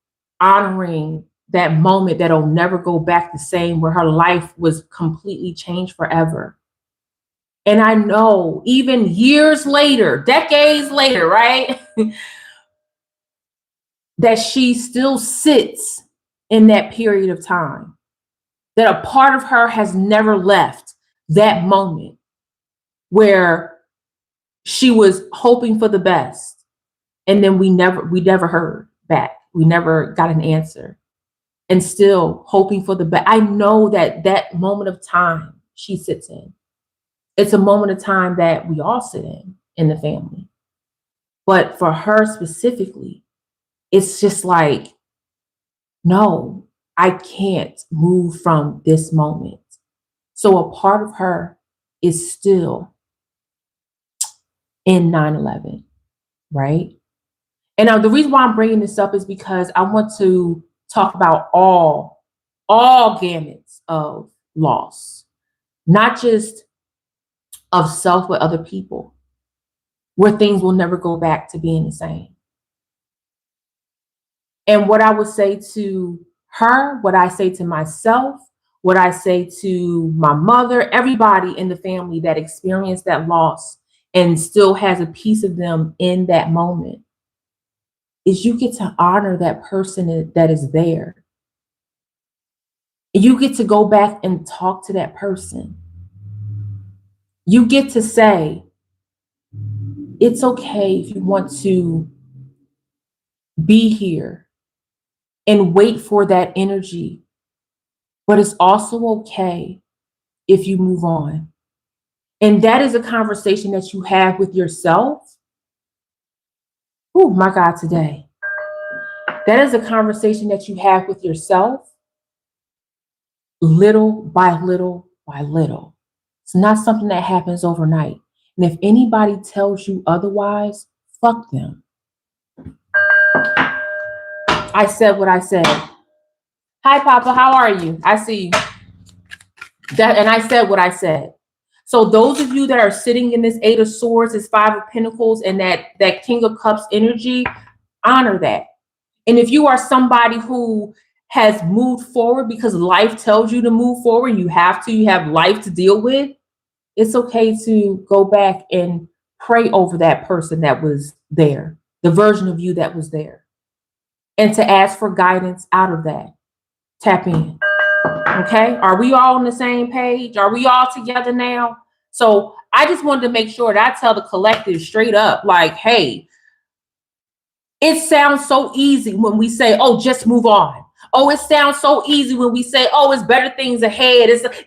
honoring that moment that'll never go back the same, where her life was completely changed forever. And I know even years later, decades later, right, that she still sits in that period of time, that a part of her has never left that moment where she was hoping for the best, and then we never heard back, we never got an answer, and still hoping for the best. I know that that moment of time she sits in, it's a moment of time that we all sit in the family, but for her specifically, it's just like, no, I can't move from this moment. So a part of her is still in 9/11, right? And now the reason why I'm bringing this up is because I want to talk about all gamuts of loss, not just of self, but other people, where things will never go back to being the same. And what I would say to her, what I say to myself, what I say to my mother, everybody in the family that experienced that loss and still has a piece of them in that moment, is you get to honor that person that is there. You get to go back and talk to that person. You get to say, it's okay if you want to be here and wait for that energy, but it's also okay if you move on. And that is a conversation that you have with yourself. Oh my God, today. That is a conversation that you have with yourself, little by little by little. It's not something that happens overnight. And if anybody tells you otherwise, fuck them. I said what I said. Hi, Papa, how are you? I see you. And I said what I said. So those of you that are sitting in this Eight of Swords, this Five of Pentacles, and that King of Cups energy, honor that. And if you are somebody who has moved forward because life tells you to move forward, you have life to deal with, it's okay to go back and pray over that person that was there, the version of you that was there, and to ask for guidance out of that. Tap in. Okay, are we all on the same page? Are we all together now? So I just wanted to make sure that I tell the collective straight up, like, hey, it sounds so easy when we say, oh, just move on. Oh, it sounds so easy when we say, oh, it's better things ahead. It's, like,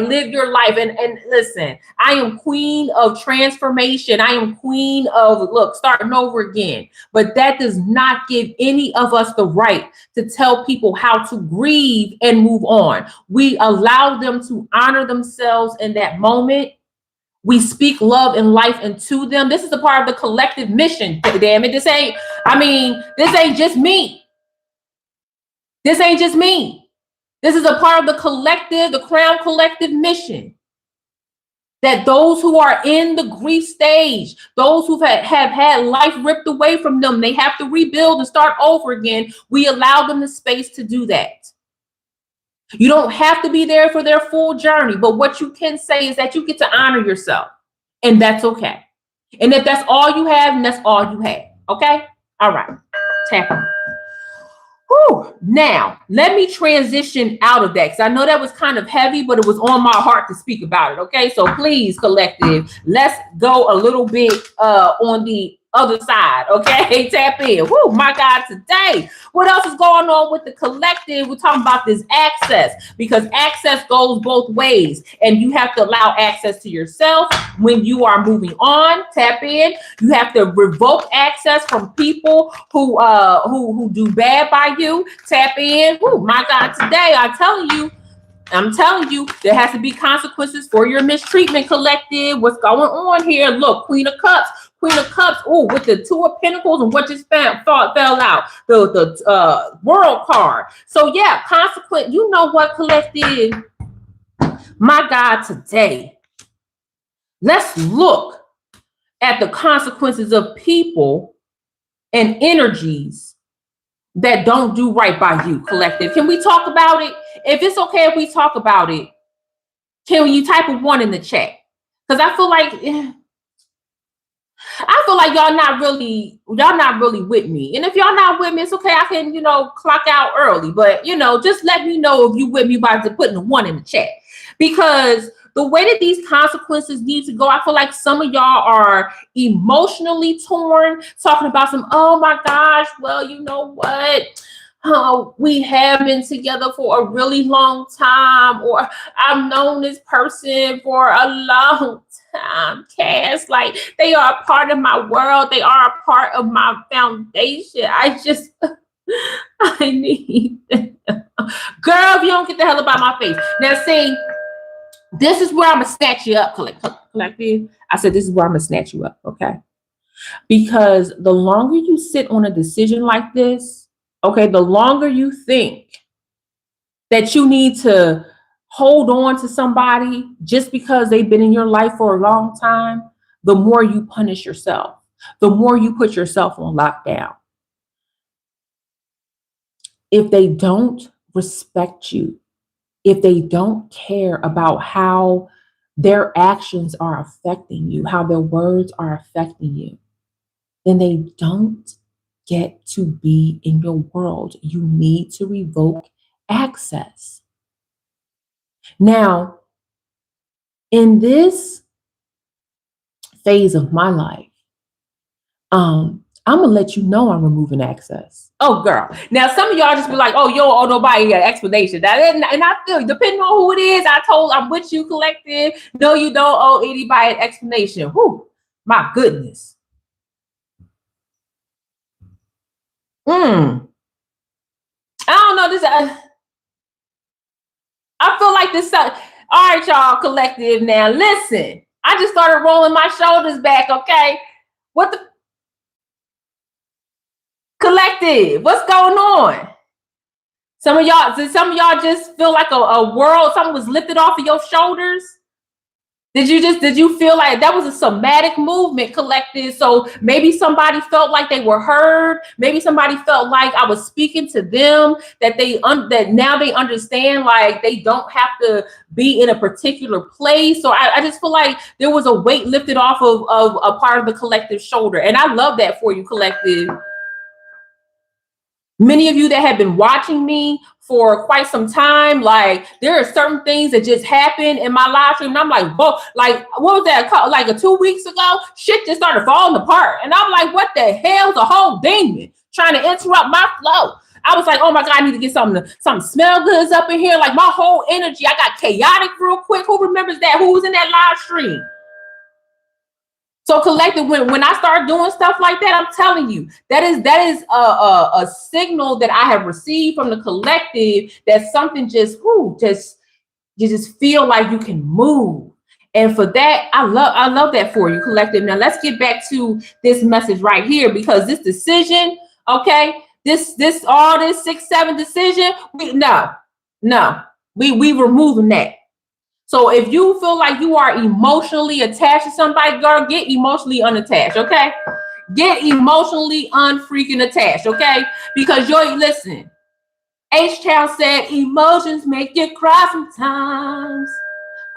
live your life. And listen, I am queen of transformation. I am queen of, starting over again. But that does not give any of us the right to tell people how to grieve and move on. We allow them to honor themselves in that moment. We speak love and life into them. This is a part of the collective mission. Damn it. This ain't just me. This ain't just me. This is a part of the collective, the Crown Collective mission. That those who are in the grief stage, those who have had life ripped away from them, they have to rebuild and start over again. We allow them the space to do that. You don't have to be there for their full journey, but what you can say is that you get to honor yourself, and that's okay. And if that's all you have, and that's all you have, okay? All right, tap on. Whew. Now, let me transition out of that because I know that was kind of heavy, but it was on my heart to speak about it. Okay, so please, collective, let's go a little bit on the other side. Okay, tap in. Whoo, my God, today. What else is going on with the collective? We're talking about this access because access goes both ways, and you have to allow access to yourself when you are moving on. Tap in. You have to revoke access from people who do bad by you. Tap in. Woo, my God, today I'm telling you, there has to be consequences for your mistreatment, collective. What's going on here? Look, Queen of Cups. Queen of Cups, oh, with the Two of Pentacles and what just fell out, the World card. So yeah, consequent. You know what, collective? My God, today, let's look at the consequences of people and energies that don't do right by you, collective. Can we talk about it? If it's okay if we talk about it, can you type a 1 in the chat? Because I feel like y'all not really with me. And if y'all not with me, it's okay. I can, clock out early. But, just let me know if you with me by putting a 1 in the chat. Because the way that these consequences need to go, I feel like some of y'all are emotionally torn, talking about oh my gosh, well, you know what? We have been together for a really long time, or I've known this person for a long time. Cass, like they are a part of my world. They are a part of my foundation. I need them. Girl, if you don't get the hell up out my face. Now, see, this is where I'm gonna snatch you up, collective. I said this is where I'm gonna snatch you up, okay? Because the longer you sit on a decision like this, okay, the longer you think that you need to hold on to somebody just because they've been in your life for a long time, the more you punish yourself, the more you put yourself on lockdown. If they don't respect you, if they don't care about how their actions are affecting you, how their words are affecting you, then they don't get to be in your world. You need to revoke access. Now, in this phase of my life, I'm gonna let you know I'm removing access. Oh, girl. Now, some of y'all just be like, "Oh, you don't owe nobody an explanation." And I feel, depending on who it is, I'm with you, collective. No, you don't owe anybody an explanation. Whew, my goodness. I don't know this. I feel like this. All right, y'all, collective. Now, listen. I just started rolling my shoulders back. Okay, what the collective? What's going on? Some of y'all just feel like a world, something was lifted off of your shoulders? Did you feel like that was a somatic movement, collective? So maybe somebody felt like they were heard. Maybe somebody felt like I was speaking to them, that that now they understand, like they don't have to be in a particular place. So I just feel like there was a weight lifted off of a part of the collective shoulder. And I love that for you, collective. Many of you that have been watching me for quite some time, like there are certain things that just happen in my live stream. And I'm like, whoa, like what was that? Like 2 weeks ago, shit just started falling apart. And I'm like, what the hell's a whole demon trying to interrupt my flow? I was like, oh my God, I need to get some smell goods up in here. Like my whole energy, I got chaotic real quick. Who remembers that? Who was in that live stream? So collective, when I start doing stuff like that, I'm telling you, that is a signal that I have received from the collective that something you just feel like you can move. And for that, I love that for you, collective. Now let's get back to this message right here, because this decision, okay, this all this 6-7 decision, we removing that. So if you feel like you are emotionally attached to somebody, girl, get emotionally unattached, okay? Get emotionally unfreaking attached, okay? Because listen, H-Town said emotions make you cry sometimes.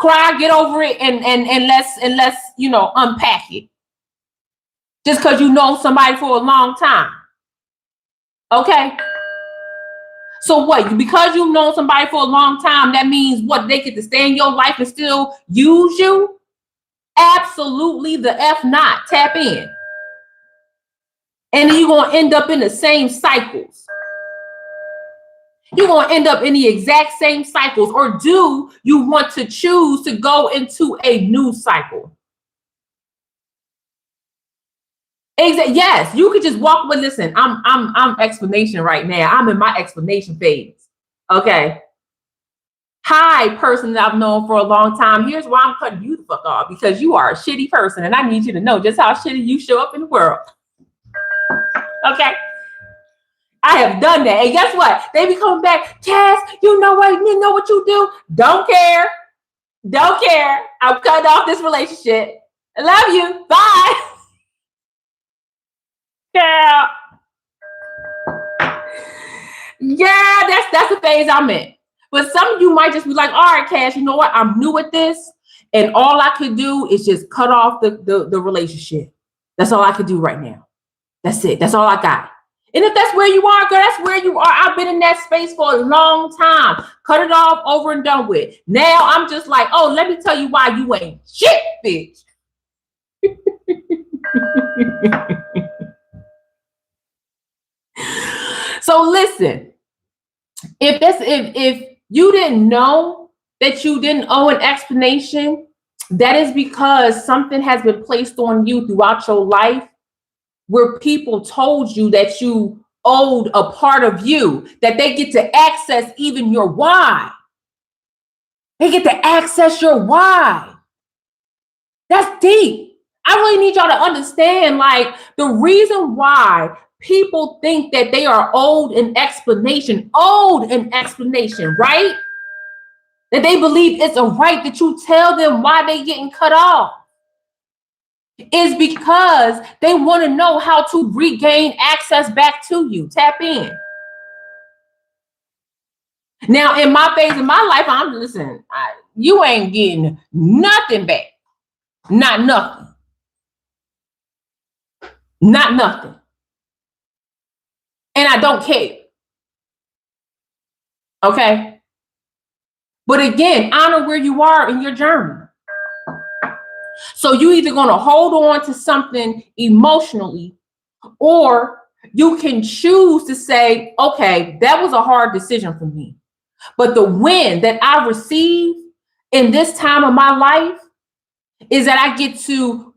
Cry, get over it, and let's unpack it. Just because you know somebody for a long time. Okay? So what? Because you've known somebody for a long time, that means what? They get to stay in your life and still use you? Absolutely the F not. Tap in. And then you're going to end up in the same cycles. You're going to end up in the exact same cycles. Or do you want to choose to go into a new cycle? Yes, you could just walk with. Listen, I'm explanation right now. I'm in my explanation phase. Okay. Hi, person that I've known for a long time. Here's why I'm cutting you the fuck off, because you are a shitty person, and I need you to know just how shitty you show up in the world. Okay. I have done that. And guess what? They be coming back. Cass, you know what you do? Don't care. Don't care. I'm cutting off this relationship. I love you. Bye. Yeah. Yeah, that's the phase I'm in. But some of you might just be like, all right, Cass, you know what? I'm new at this. And all I could do is just cut off the relationship. That's all I could do right now. That's it. That's all I got. And if that's where you are, girl, that's where you are. I've been in that space for a long time. Cut it off, over and done with. Now I'm just like, oh, let me tell you why you ain't shit, bitch. So listen, if you didn't know that you didn't owe an explanation, that is because something has been placed on you throughout your life where people told you that you owed a part of you, that they get to access even your why. They get to access your why. That's deep. I really need y'all to understand, like, the reason why people think that they are owed an explanation, right? That they believe it's a right that you tell them why they getting cut off, is because they want to know how to regain access back to you. Tap in. Now, in my phase of my life, I'm listening. You ain't getting nothing back. Not nothing. Not nothing. And I don't care. Okay. But again, honor where you are in your journey. So you either going to hold on to something emotionally, or you can choose to say, okay, that was a hard decision for me. But the win that I receive in this time of my life is that I get to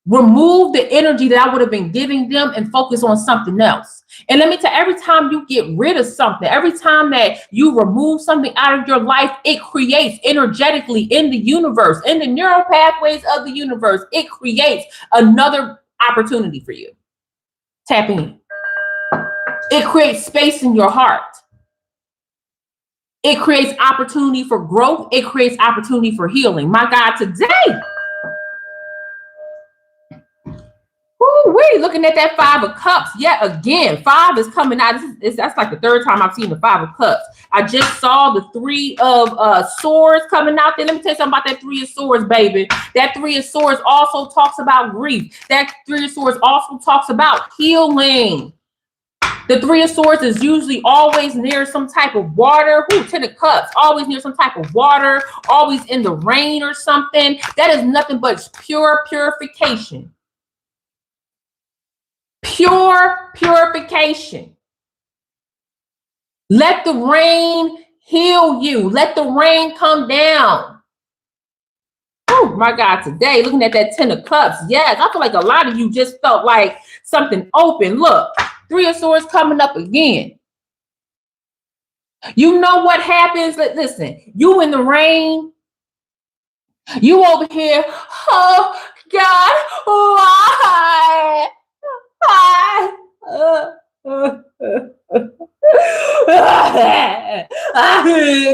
remove the energy that I would have been giving them and focus on something else. And let me tell you, every time you get rid of something, every time that you remove something out of your life, it creates energetically in the universe, in the neural pathways of the universe, it creates another opportunity for you. Tap in. It creates space in your heart. It creates opportunity for growth. It creates opportunity for healing. My God, today, we're looking at that 5 of Cups yet again. 5 is coming out. That's like the third time I've seen the 5 of Cups. I just saw the 3 of Swords coming out there. Let me tell you something about that 3 of Swords, baby. That 3 of Swords also talks about grief. That 3 of Swords also talks about healing. The 3 of Swords is usually always near some type of water. 10 of Cups, always near some type of water, always in the rain or something. That is nothing but pure purification. Pure purification. Let the rain heal you. Let the rain come down. Oh my God, today, looking at that 10 of Cups. Yes, I feel like a lot of you just felt like something open. Look, 3 of Swords coming up again. You know what happens? Listen, you in the rain. You over here. Oh God, why?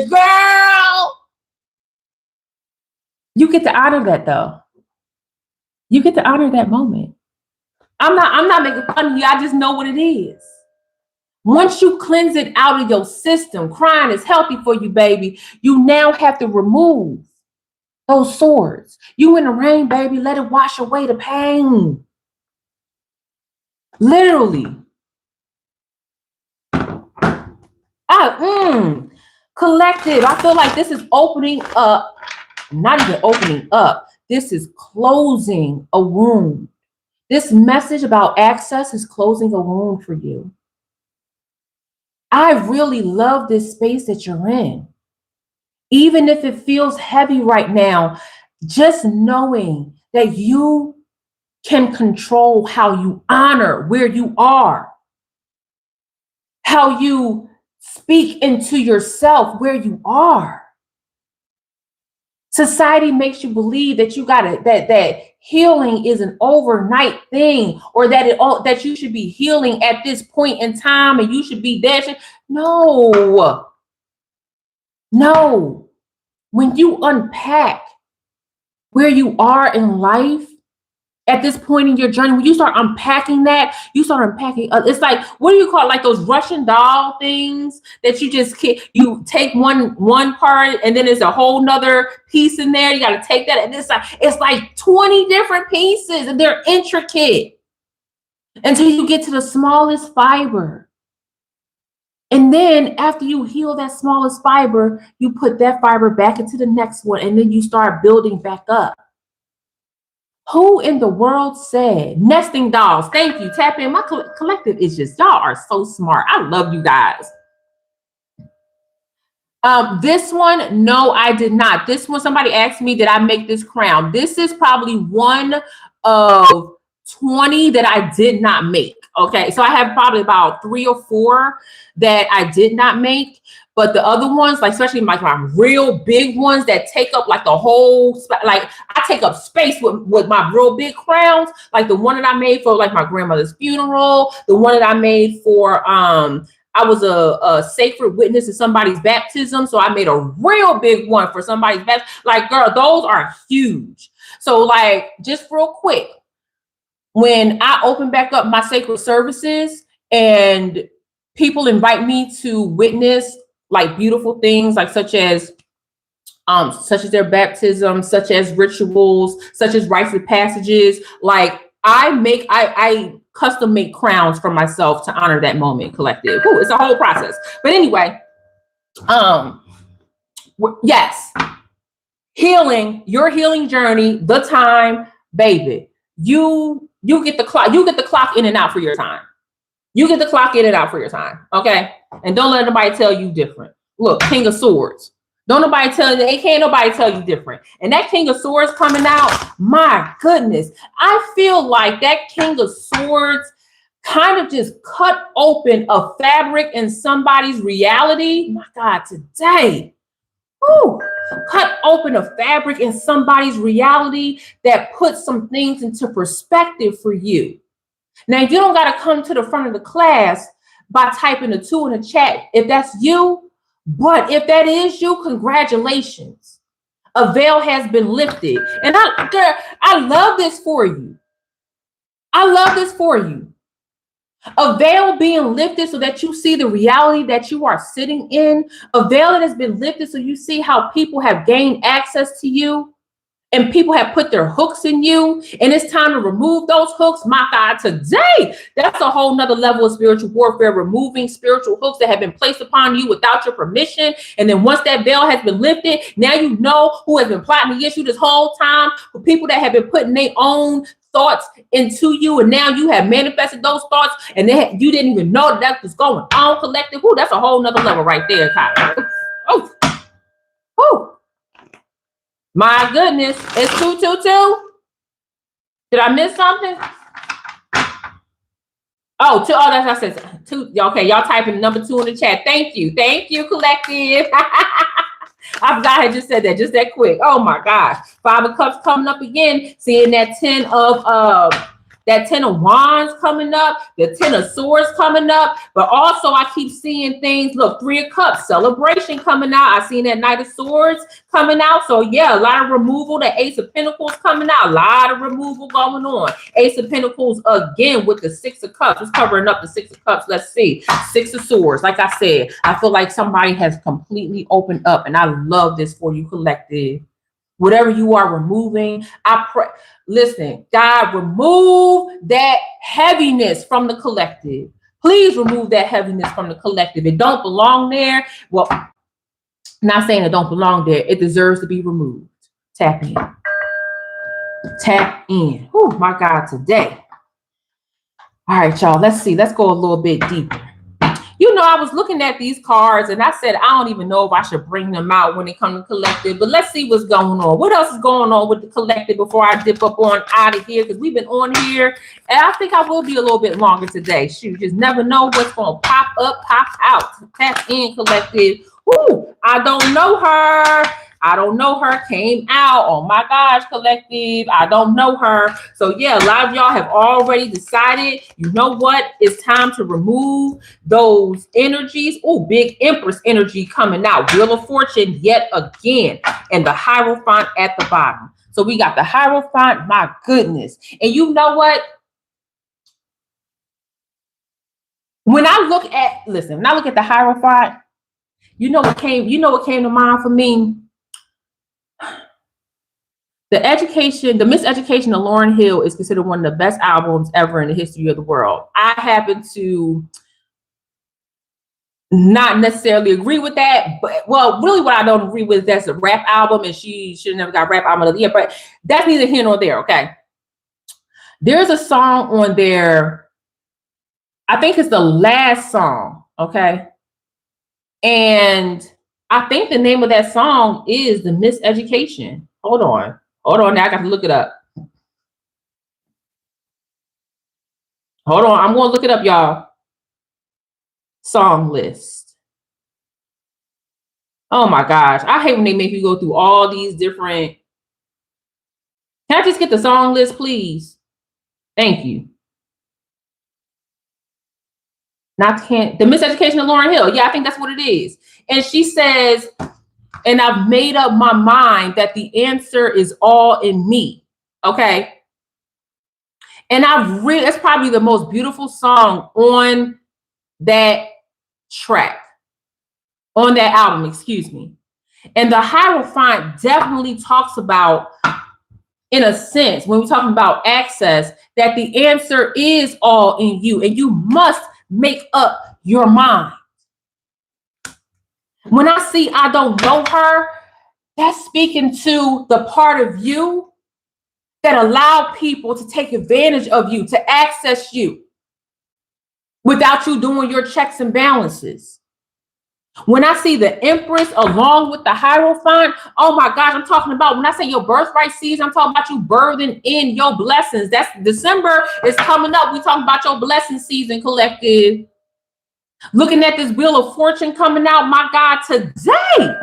Girl, you get to honor that though. You get to honor that moment. I'm not making fun of you. I just know what it is. Once you cleanse it out of your system, crying is healthy for you, baby. You now have to remove those swords. You in the rain, baby. Let it wash away the pain. Literally. I Collective. I feel like this is opening up, not even opening up. This is closing a wound. This message about access is closing a wound for you. I really love this space that you're in. Even if it feels heavy right now, just knowing that you can control how you honor where you are, how you speak into yourself where you are. Society makes you believe that you got it, that healing is an overnight thing, or that you should be healing at this point in time and you should be dashing. No. When you unpack where you are in life at this point in your journey, when you start unpacking that, you start unpacking. It's like, what do you call it? Like those Russian doll things that you just you take one part and then there's a whole nother piece in there. You got to take that, and it's like 20 different pieces, and they're intricate until you get to the smallest fiber. And then after you heal that smallest fiber, you put that fiber back into the next one, and then you start building back up. Who in the world said nesting dolls? Thank you. Tap in. My collective is just, y'all are so smart. I love you guys. This one, no, I did not. This one, somebody asked me, did I make this crown? This is probably one of 20 that I did not make. Okay, so I have probably about 3 or 4 that I did not make. But the other ones, like especially like my real big ones that take up like the whole, like I take up space with my real big crowns, like the one that I made for like my grandmother's funeral, the one that I made for I was a sacred witness to somebody's baptism, so I made a real big one for somebody's baptism. Like, girl, those are huge. So like, just real quick, when I open back up my sacred services and people invite me to witness like beautiful things, like such as their baptism, such as rituals, such as rites of passages, like I custom make crowns for myself to honor that moment, collective. Ooh, it's a whole process. But anyway, yes, healing, your healing journey, the time, baby, you get the clock in and out for your time. You get the clock in and out for your time, okay? And don't let nobody tell you different. Look, King of Swords. Don't nobody tell you, can't nobody tell you different. And that King of Swords coming out, my goodness. I feel like that King of Swords kind of just cut open a fabric in somebody's reality. My God, today. Woo, cut open a fabric in somebody's reality that puts some things into perspective for you. Now, you don't got to come to the front of the class by typing a 2 in the chat if that's you. But if that is you, congratulations. A veil has been lifted. And I love this for you. I love this for you. A veil being lifted so that you see the reality that you are sitting in. A veil that has been lifted so you see how people have gained access to you. And people have put their hooks in you, and it's time to remove those hooks. My God, today, that's a whole nother level of spiritual warfare, removing spiritual hooks that have been placed upon you without your permission. And then once that veil has been lifted, now you know who has been plotting against you this whole time, for people that have been putting their own thoughts into you, and now you have manifested those thoughts, and you didn't even know that was going on, collective. Ooh, that's a whole nother level right there, Kyle. Oh, oh. My goodness, it's 222. Did I miss something? Oh, that's I said 2. Okay, y'all typing number 2 in the chat. Thank you, collective. I forgot I just said that just that quick. Oh my gosh, 5 of Cups coming up again. Seeing that 10 of Wands coming up, the 10 of Swords coming up, but also I keep seeing things. Look, 3 of Cups, celebration coming out. I seen that Knight of Swords coming out. So yeah, a lot of removal. The Ace of Pentacles coming out. A lot of removal going on. Ace of Pentacles again with the 6 of Cups. It's covering up the 6 of Cups. Let's see. 6 of Swords. Like I said, I feel like somebody has completely opened up, and I love this for you, collective. Whatever you are removing, I pray. Listen, God, remove that heaviness from the collective. Please remove that heaviness from the collective. It don't belong there. Well, not saying it don't belong there. It deserves to be removed. Tap in. Tap in. Oh my God, today. All right, y'all. Let's see. Let's go a little bit deeper. You know, I was looking at these cards and I said, I don't even know if I should bring them out when it comes to collective, but let's see what's going on. What else is going on with the collective before I dip up on out of here? Because we've been on here and I think I will be a little bit longer today. Shoot, just never know what's going to pop up, pop out. Tap in, collective. Ooh, I don't know her. I don't know her, came out. Oh my gosh, collective. I don't know her. So yeah, a lot of y'all have already decided, you know what? It's time to remove those energies. Oh, big Empress energy coming out. Wheel of Fortune yet again. And the Hierophant at the bottom. So we got the Hierophant, my goodness. And you know what? When I look at the Hierophant, you know what came to mind for me? The Miseducation of Lauryn Hill is considered one of the best albums ever in the history of the world. I happen to not necessarily agree with that, but well, really what I don't agree with, that's a rap album and she should have never got rap album of the year, but that's neither here nor there, okay? There's a song on there, I think it's the last song, okay? And I think the name of that song is The Miseducation. Hold on, now I got to look it up. Hold on, I'm going to look it up, y'all. Song list. Oh my gosh, I hate when they make you go through all these different. Can I just get the song list, please? Thank you. The Miseducation of Lauryn Hill. Yeah, I think that's what it is. And she says, and I've made up my mind that the answer is all in me. Okay. And that's probably the most beautiful song on that track, on that album, excuse me. And the Hierophant definitely talks about, in a sense, when we're talking about access, that the answer is all in you and you must make up your mind. When I see I don't know her, that's speaking to the part of you that allow people to take advantage of you, to access you without you doing your checks and balances. When I see the Empress along with the Hierophant, oh my gosh, I'm talking about, when I say your birthright season, I'm talking about you birthing in your blessings. That's December is coming up. We're talking about your blessing season, collective. Looking at this Wheel of Fortune coming out, my God, today.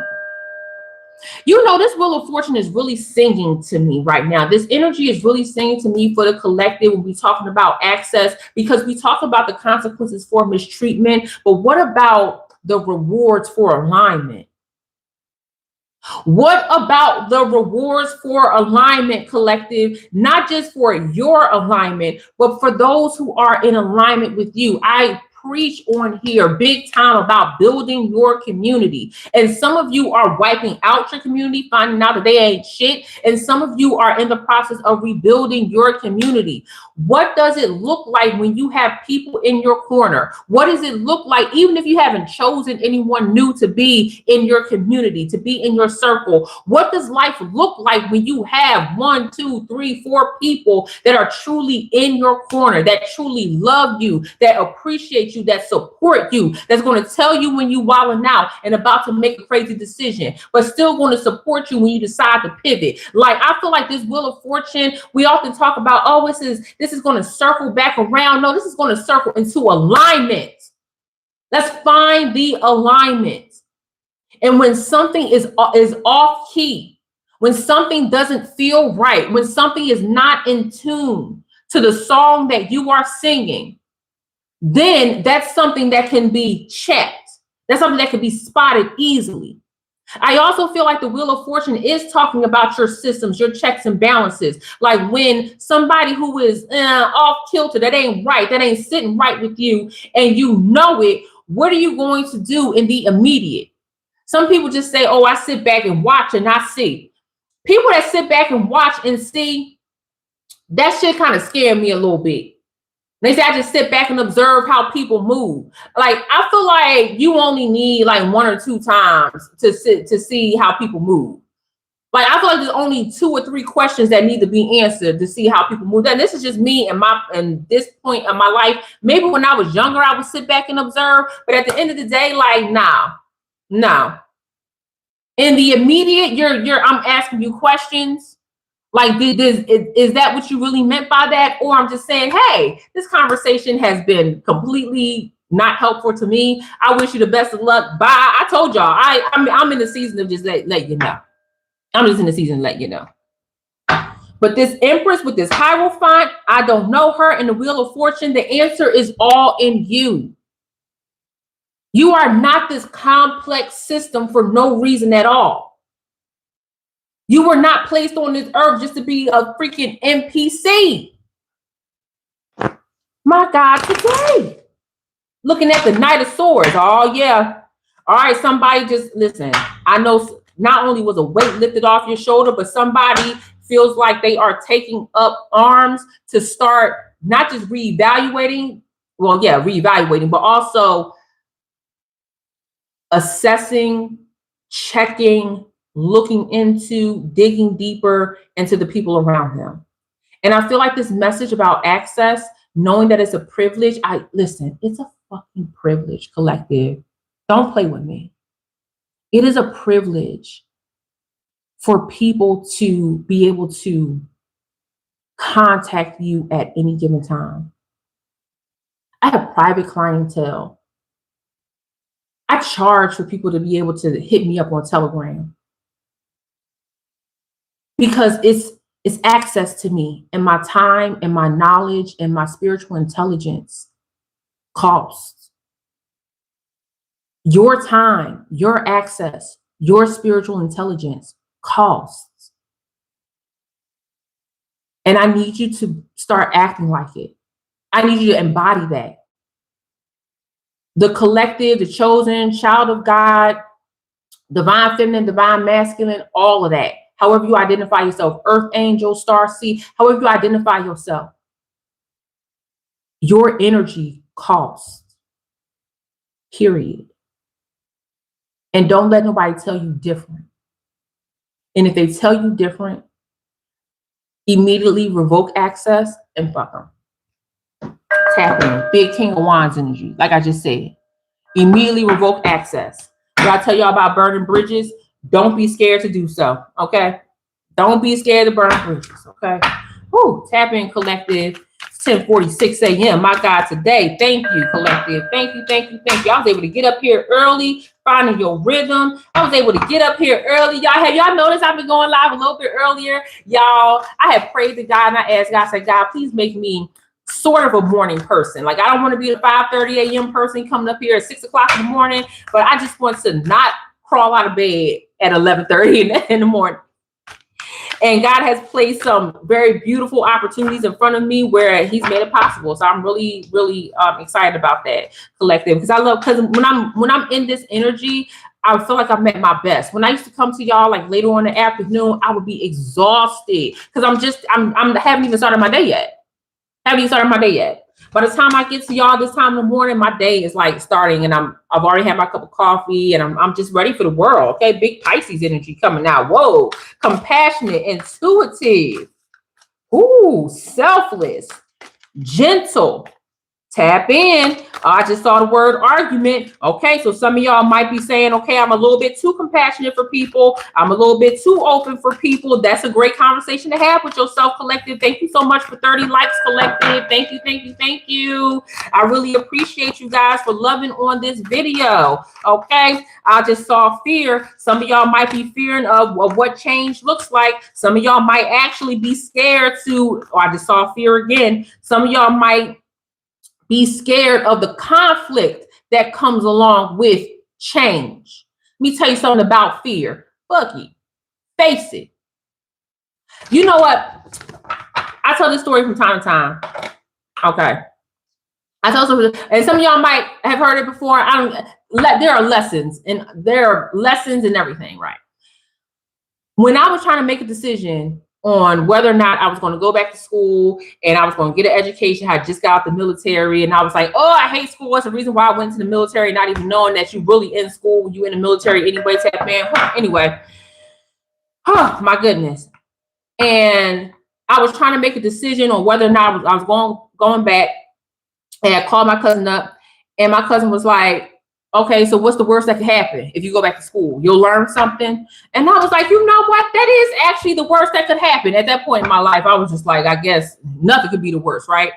You know, this Wheel of Fortune is really singing to me right now. This energy is really singing to me for the collective when we're talking about access, because we talk about the consequences for mistreatment, but what about the rewards for alignment? What about the rewards for alignment, collective? Not just for your alignment, but for those who are in alignment with you. I preach on here big time about building your community. And some of you are wiping out your community, finding out that they ain't shit. And some of you are in the process of rebuilding your community. What does it look like when you have people in your corner? What does it look like, even if you haven't chosen anyone new to be in your community, to be in your circle? What does life look like when you have 1, 2, 3, 4 people that are truly in your corner, that truly love you, that appreciate you, that support you, that's going to tell you when you wilding out and about to make a crazy decision, but still going to support you when you decide to pivot? Like, I feel like this Wheel of Fortune, we often talk about, oh, this is going to circle back around. No, this is going to circle into alignment. Let's find the alignment. And when something is off key, when something doesn't feel right, when something is not in tune to the song that you are singing, then that's something that can be checked. That's something that can be spotted easily. I also feel like the Wheel of Fortune is talking about your systems, your checks and balances. Like when somebody who is off kilter, that ain't right, that ain't sitting right with you, and you know it, what are you going to do in the immediate? Some people just say, oh, I sit back and watch and I see. People that sit back and watch and see, that shit kind of scared me a little bit. They say I just sit back and observe how people move. Like, I feel like you only need like 1 or 2 times to see how people move. Like, I feel like there's only 2 or 3 questions that need to be answered to see how people move. And this is just me and this point of my life. Maybe when I was younger, I would sit back and observe. But at the end of the day, like, no. In the immediate, I'm asking you questions. Like, is that what you really meant by that? Or I'm just saying, hey, this conversation has been completely not helpful to me. I wish you the best of luck. Bye. I told y'all, I'm in the season of just let you know. I'm just in the season to let you know. But this Empress with this Hierophant, I don't know her. In the Wheel of Fortune, the answer is all in you. You are not this complex system for no reason at all. You were not placed on this earth just to be a freaking NPC. My God, today. Looking at the Knight of Swords. Oh, yeah. All right, somebody just listen. I know not only was a weight lifted off your shoulder, but somebody feels like they are taking up arms to start not just reevaluating. Well, yeah, reevaluating, but also assessing, checking, looking into, digging deeper into the people around them. And I feel like this message about access, knowing that it's a privilege, listen, it's a fucking privilege, collective. Don't play with me. It is a privilege for people to be able to contact you at any given time. I have private clientele. I charge for people to be able to hit me up on Telegram because it's access to me, and my time and my knowledge and my spiritual intelligence costs. Your time, your access, your spiritual intelligence costs. And I need you to start acting like it. I need you to embody that. The collective, the chosen, child of God, divine feminine, divine masculine, all of that. However you identify yourself, earth angel, star seed, however you identify yourself. Your energy costs. Period. And don't let nobody tell you different. And if they tell you different, immediately revoke access and fuck them. Tap in. Big King of Wands energy. Like I just said. Immediately revoke access. When I tell y'all about burning bridges, don't be scared to do so. Okay? Don't be scared to burn bridges. Okay? Whew, tap in, collective. It's 10:46 a.m. My God, today. Thank you, collective. Thank you. I was able to get up here early, finding your rhythm. I was able to get up here early. Y'all noticed I've been going live a little bit earlier? Y'all, I have prayed to God and I asked God, I said, God, please make me sort of a morning person. Like, I don't want to be a 5:30 a.m. person coming up here at 6 o'clock in the morning, but I just want to not crawl out of bed at 11:30 in the morning. And God has placed some very beautiful opportunities in front of me where He's made it possible. So I'm really, really excited about that, collective, because when I'm in this energy, I feel like I'm at my best. When I used to come to y'all like later on in the afternoon, I would be exhausted because I haven't even started my day yet. By the time I get to y'all this time in the morning, my day is like starting, and I've already had my cup of coffee, and I'm just ready for the world. Okay, big Pisces energy coming out. Whoa, compassionate, intuitive, selfless, gentle. Tap in. I just saw the word argument. Okay, so some of y'all might be saying, okay, I'm a little bit too compassionate for people. I'm a little bit too open for people. That's a great conversation to have with yourself, collective. Thank you so much for 30 likes, collective. Thank you. I really appreciate you guys for loving on this video. Okay, I just saw fear. Some of y'all might be fearing of what change looks like. Some of y'all might actually be scared I just saw fear again. Some of y'all might be scared of the conflict that comes along with change. Let me tell you something about fear. Buggy, face it. You know what? I tell this story from time to time. Okay. I tell some, and some of y'all might have heard it before. There are lessons and everything, right? When I was trying to make a decision on whether or not I was going to go back to school and I was going to get an education. I just got out the military and I was like, oh, I hate school. What's the reason why I went to the military, not even knowing that you really in school when you in the military anyway, type man. Anyway, oh my goodness. And I was trying to make a decision on whether or not I was going back. And I called my cousin up, and my cousin was like, okay, so what's the worst that could happen if you go back to school? You'll learn something. And I was like, you know what? That is actually the worst that could happen. At that point in my life, I was just like, I guess nothing could be the worst, right?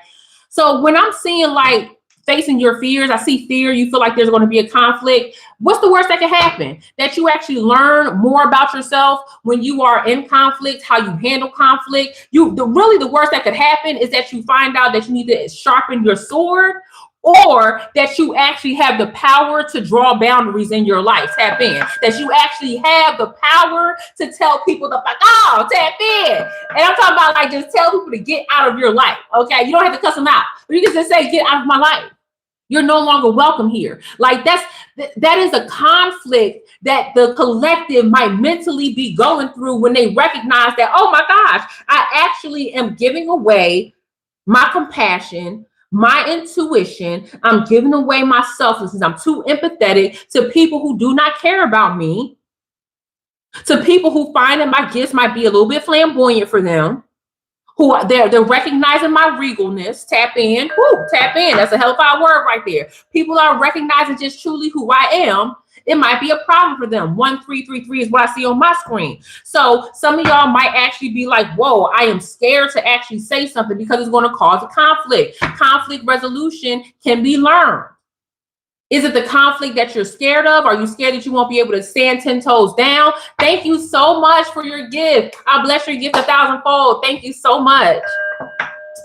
So when I'm seeing like facing your fears, I see fear, you feel like there's going to be a conflict. What's the worst that could happen? That you actually learn more about yourself when you are in conflict, how you handle conflict. Really the worst that could happen is that you find out that you need to sharpen your sword, or that you actually have the power to draw boundaries in your life. Tap in. That you actually have the power to tell people to fuck off. Tap in. And I'm talking about like just tell people to get out of your life. Okay, you don't have to cuss them out, but you can just say, get out of my life. You're no longer welcome here. Like that is a conflict that the collective might mentally be going through when they recognize that, oh my gosh, I actually am giving away my compassion, my intuition. I'm giving away my selflessness. I'm too empathetic to people who do not care about me, to people who find that my gifts might be a little bit flamboyant for them, who they're recognizing my regalness. Tap in. Woo, tap in. That's a hellfire word right there. People are recognizing just truly who I am. It might be a problem for them. 1333 is what I see on my screen. So some of y'all might actually be like, whoa, I am scared to actually say something because it's going to cause a conflict. Conflict resolution can be learned. Is it the conflict that you're scared of? Are you scared that you won't be able to stand 10 toes down? Thank you so much for your gift. I bless your gift 1,000-fold. Thank you so much.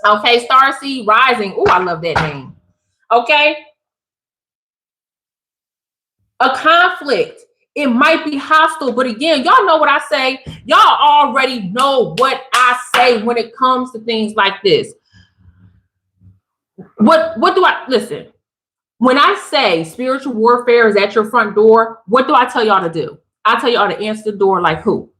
Okay, Starseed Rising. Oh, I love that name. Okay. A conflict. It might be hostile, but again, y'all know what I say. Y'all already know what I say when it comes to things like this. What do I listen? When I say spiritual warfare is at your front door, what do I tell y'all to do? I tell y'all to answer the door like who?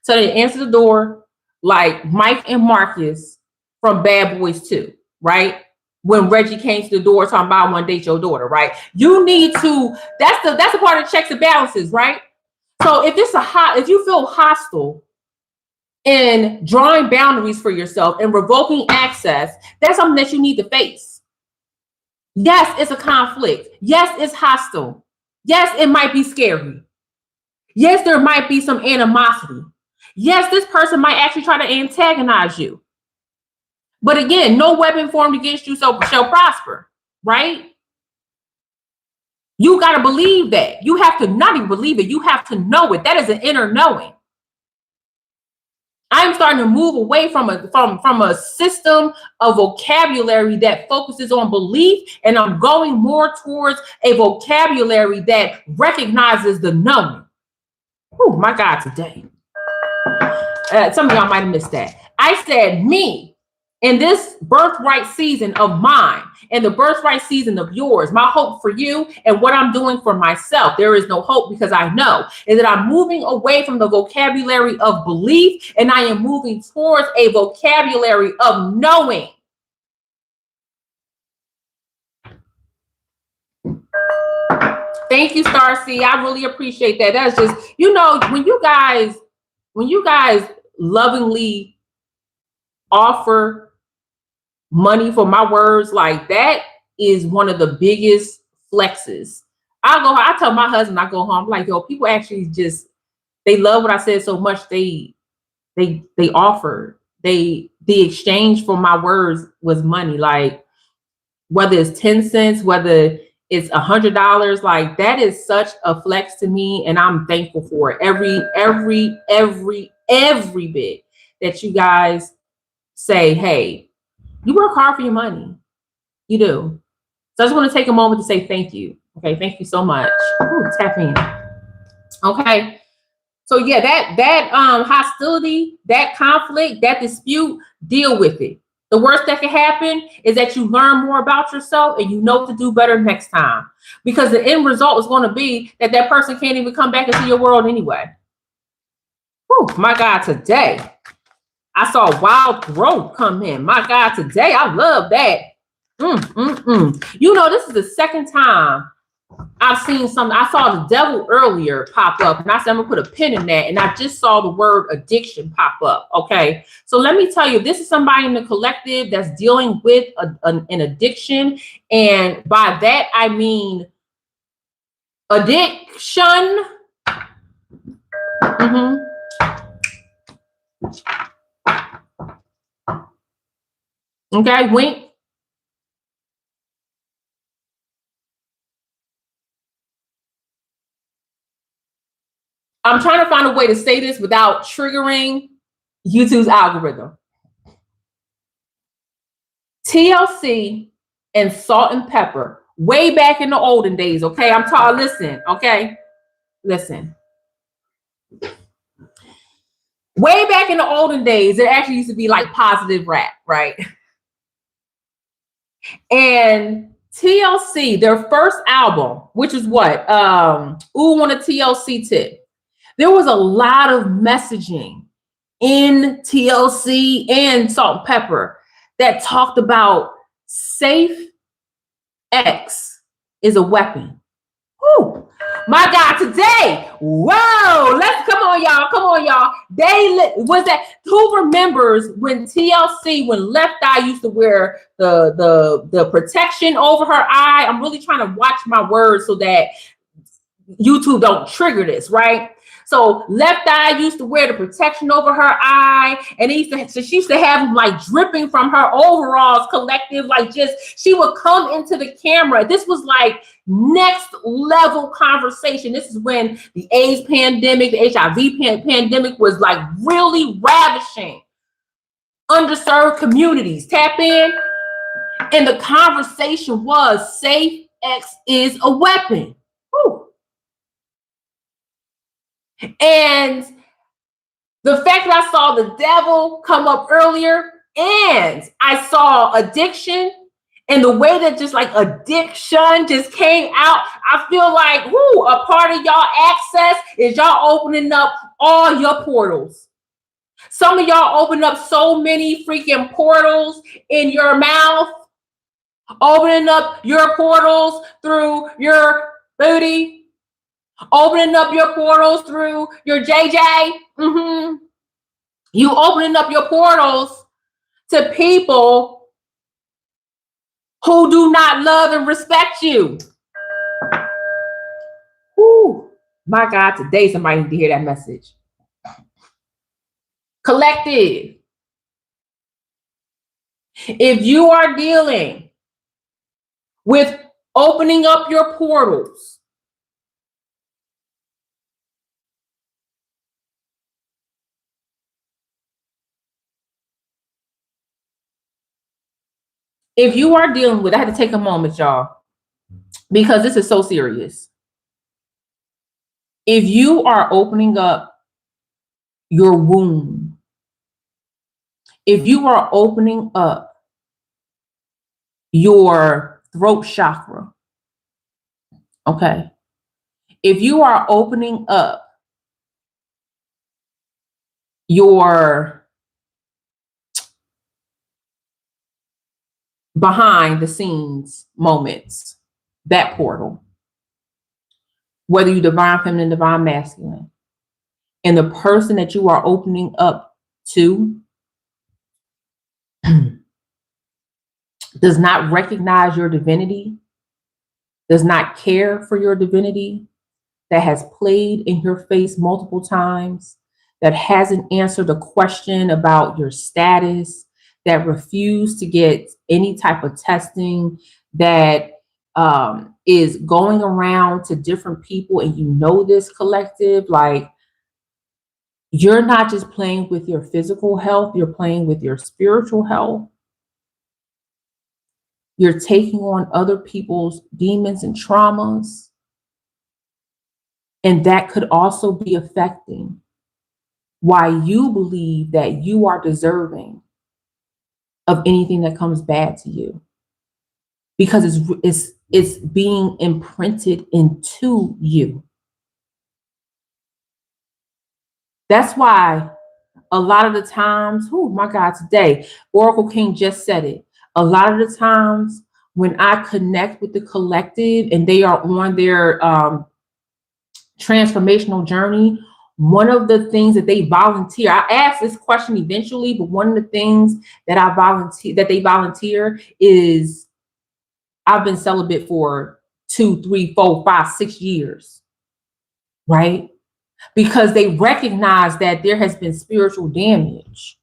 So they answer the door like Mike and Marcus from Bad Boys 2, right? When Reggie came to the door talking about I want to date your daughter, right? You need to, that's the part of checks and balances, right? So if if you feel hostile in drawing boundaries for yourself and revoking access, that's something that you need to face. Yes, it's a conflict. Yes, it's hostile. Yes, it might be scary. Yes, there might be some animosity. Yes, this person might actually try to antagonize you. But again, no weapon formed against you shall prosper, right? You got to believe that. You have to not even believe it. You have to know it. That is an inner knowing. I'm starting to move away from a system of vocabulary that focuses on belief, and I'm going more towards a vocabulary that recognizes the knowing. Oh my God, today. Some of y'all might have missed that. I said me in this birthright season of mine and the birthright season of yours, my hope for you and what I'm doing for myself. There is no hope because I know is that I'm moving away from the vocabulary of belief and I am moving towards a vocabulary of knowing. Thank you, Star C. I really appreciate that. That's just, when you guys lovingly offer money for my words, like that is one of the biggest flexes. I tell my husband, I go home, I'm like, yo, people actually they love what I said so much. They offer, the exchange for my words was money. Like whether it's 10 cents, whether it's $100, like that is such a flex to me. And I'm thankful for it. Every bit that you guys say, hey, you work hard for your money. You do. So I just want to take a moment to say thank you. Okay, thank you so much. Ooh, tap in. Okay. So yeah, that hostility, that conflict, that dispute, deal with it. The worst that can happen is that you learn more about yourself and you know what to do better next time. Because the end result is going to be that person can't even come back into your world anyway. Oh my God, today. I saw wild growth come in. My God, today I love that. You know, this is the second time I've seen something. I saw the devil earlier pop up, and I said I'm gonna put a pin in that, and I just saw the word addiction pop up. Okay, so let me tell you, this is somebody in the collective that's dealing with an addiction, and by that I mean addiction. Okay, wink. I'm trying to find a way to say this without triggering YouTube's algorithm. TLC and salt and pepper, way back in the olden days. Okay, I'm talking. Listen. Okay, listen. Way back in the olden days, it actually used to be like positive rap, right? And TLC, their first album, which is what? Ooh, on a TLC tip. There was a lot of messaging in TLC and Salt and Pepper that talked about safe X is a weapon. Whew. My God, today, whoa, let's come on, y'all. Was that, who remembers when TLC, when Left Eye used to wear the protection over her eye? I'm really trying to watch my words so that YouTube don't trigger this, right? So Left Eye used to wear the protection over her eye, and she used to have them like dripping from her overalls, collective, like just, she would come into the camera. This was like next level conversation. This is when the AIDS pandemic, the HIV pandemic was like really ravishing underserved communities. Tap in, and the conversation was safe X is a weapon. Whew. And the fact that I saw the devil come up earlier, and I saw addiction, and the way that just like addiction just came out, I feel like, a part of y'all access is y'all opening up all your portals. Some of y'all open up so many freaking portals in your mouth, opening up your portals through your booty, opening up your portals through your JJ. You opening up your portals to people who do not love and respect you. Whew. My God, today somebody need to hear that message. Collective. If you are dealing with opening up your portals, if you are dealing with, I had to take a moment, y'all, because this is so serious. If you are opening up your womb, if you are opening up your throat chakra, okay, if you are opening up your behind the scenes moments, that portal, whether you divine feminine, divine masculine, and the person that you are opening up to does not recognize your divinity, does not care for your divinity, that has played in your face multiple times, that hasn't answered a question about your status, that refused to get any type of testing, that is going around to different people, and you know this collective, like, you're not just playing with your physical health, you're playing with your spiritual health. You're taking on other people's demons and traumas. And that could also be affecting why you believe that you are deserving of anything that comes bad to you. Because it's being imprinted into you. That's why a lot of the times, oh my God, today, Oracle King just said it. A lot of the times when I connect with the collective and they are on their transformational journey, one of the things that they volunteer, I asked this question eventually, but one of the things that they volunteer is, I've been celibate for 2, 3, 4, 5, 6 years, right? Because they recognize that there has been spiritual damage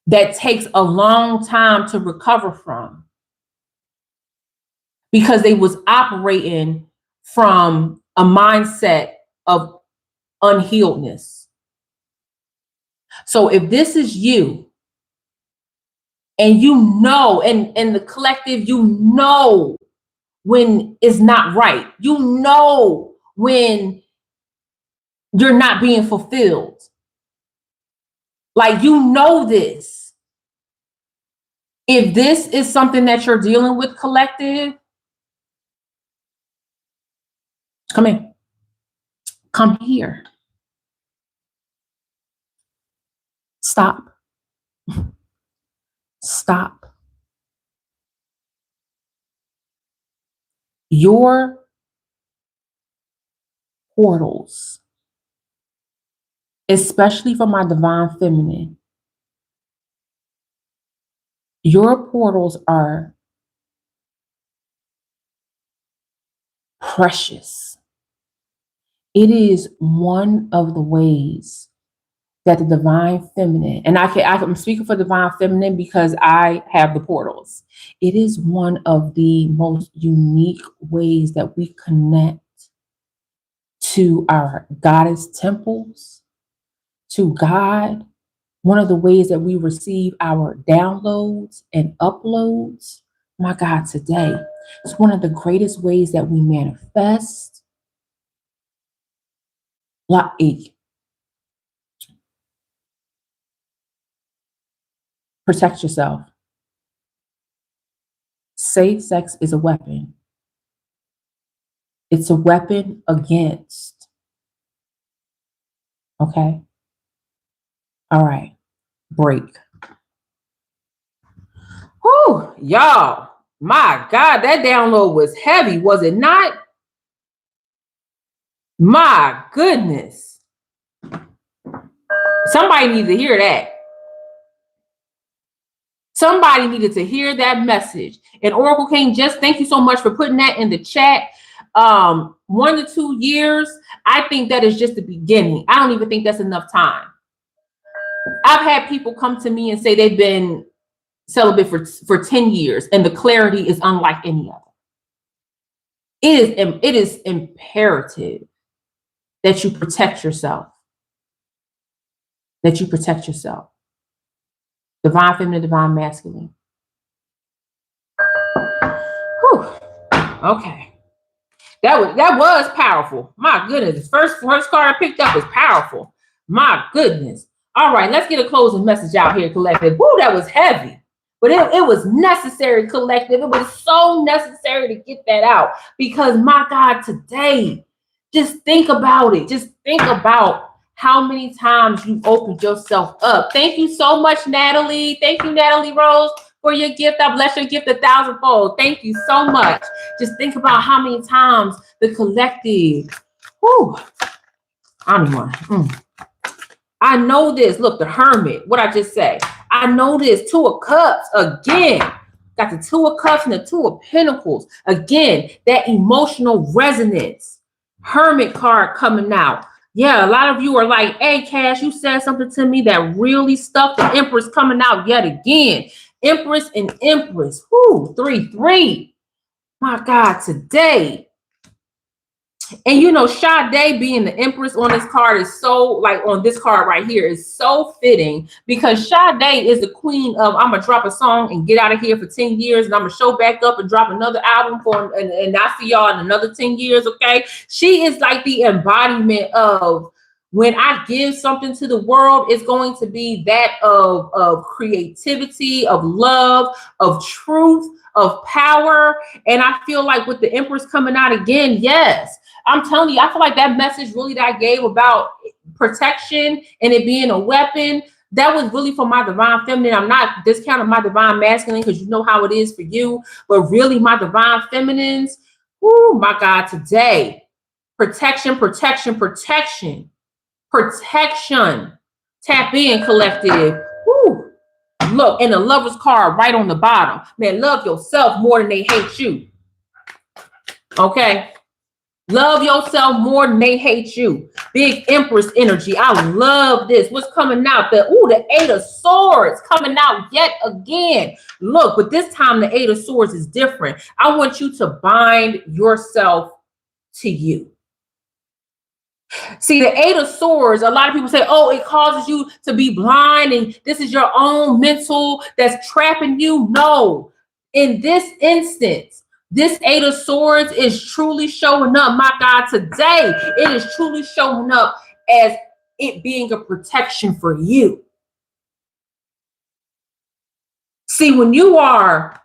that takes a long time to recover from, because they was operating from a mindset of unhealedness. So if this is you, and you know, and the collective, you know when it's not right, you know when you're not being fulfilled, like you know this. If this is something that you're dealing with, collective, come in. Come here. Stop. Stop. Your portals, especially for my divine feminine, your portals are precious. It is one of the ways that the divine feminine, and I'm speaking for divine feminine because I have the portals. It is one of the most unique ways that we connect to our goddess temples, to God. One of the ways that we receive our downloads and uploads. My God, today, it's one of the greatest ways that we manifest. Protect yourself. Safe sex is a weapon. It's a weapon against. Okay. All right. Break. Whew, y'all. My God, that download was heavy, was it not? My goodness. Somebody needs to hear that. Somebody needed to hear that message. And Oracle King, just thank you so much for putting that in the chat. 1 to 2 years, I think that is just the beginning. I don't even think that's enough time. I've had people come to me and say they've been celibate for 10 years, and the clarity is unlike any other. It is imperative that you protect yourself. That you protect yourself. Divine feminine, divine masculine. Whew. Okay. That was powerful. My goodness. The first card I picked up was powerful. My goodness. All right, let's get a closing message out here, collective. Woo, that was heavy. But it was necessary, collective. It was so necessary to get that out. Because my God, today, just think about it. Just think about how many times you opened yourself up. Thank you so much, Natalie. Thank you, Natalie Rose, for your gift. I bless your gift 1,000-fold. Thank you so much. Just think about how many times the collective. Whew, I know this. Look, the Hermit. What I just say. I know this. 2 of Cups again. Got the 2 of Cups and the 2 of Pentacles. Again, that emotional resonance. Hermit card coming out. Yeah, a lot of you are like, hey, Cash, you said something to me that really stuck. The Empress coming out yet again. Empress and Empress. Whoo, 3-3. My God, today. And you know, Sade being the Empress on this card is so, like on this card right here, is so fitting, because Sade is the queen of, I'm gonna drop a song and get out of here for 10 years, and I'm gonna show back up and drop another album and I see y'all in another 10 years. Okay, she is like the embodiment of, when I give something to the world, it's going to be that of creativity, of love, of truth, of power. And I feel like with the Empress coming out again, yes, I'm telling you, I feel like that message really that I gave about protection and it being a weapon, that was really for my divine feminine. I'm not discounting my divine masculine because you know how it is for you, but really my divine feminines, oh my God, today, protection, protection, protection, protection. Tap in, collective. Woo. Look, and the lover's card right on the bottom. Man, love yourself more than they hate you. Okay? Love yourself more than they hate you. Big Empress energy. I love this. What's coming out? The Eight of Swords coming out yet again. Look, but this time the Eight of Swords is different. I want you to bind yourself to you. See, the Eight of Swords, a lot of people say, oh, it causes you to be blind and this is your own mental that's trapping you. No, in this instance, this Eight of Swords is truly showing up, my God, today. It is truly showing up as it being a protection for you. See, when you are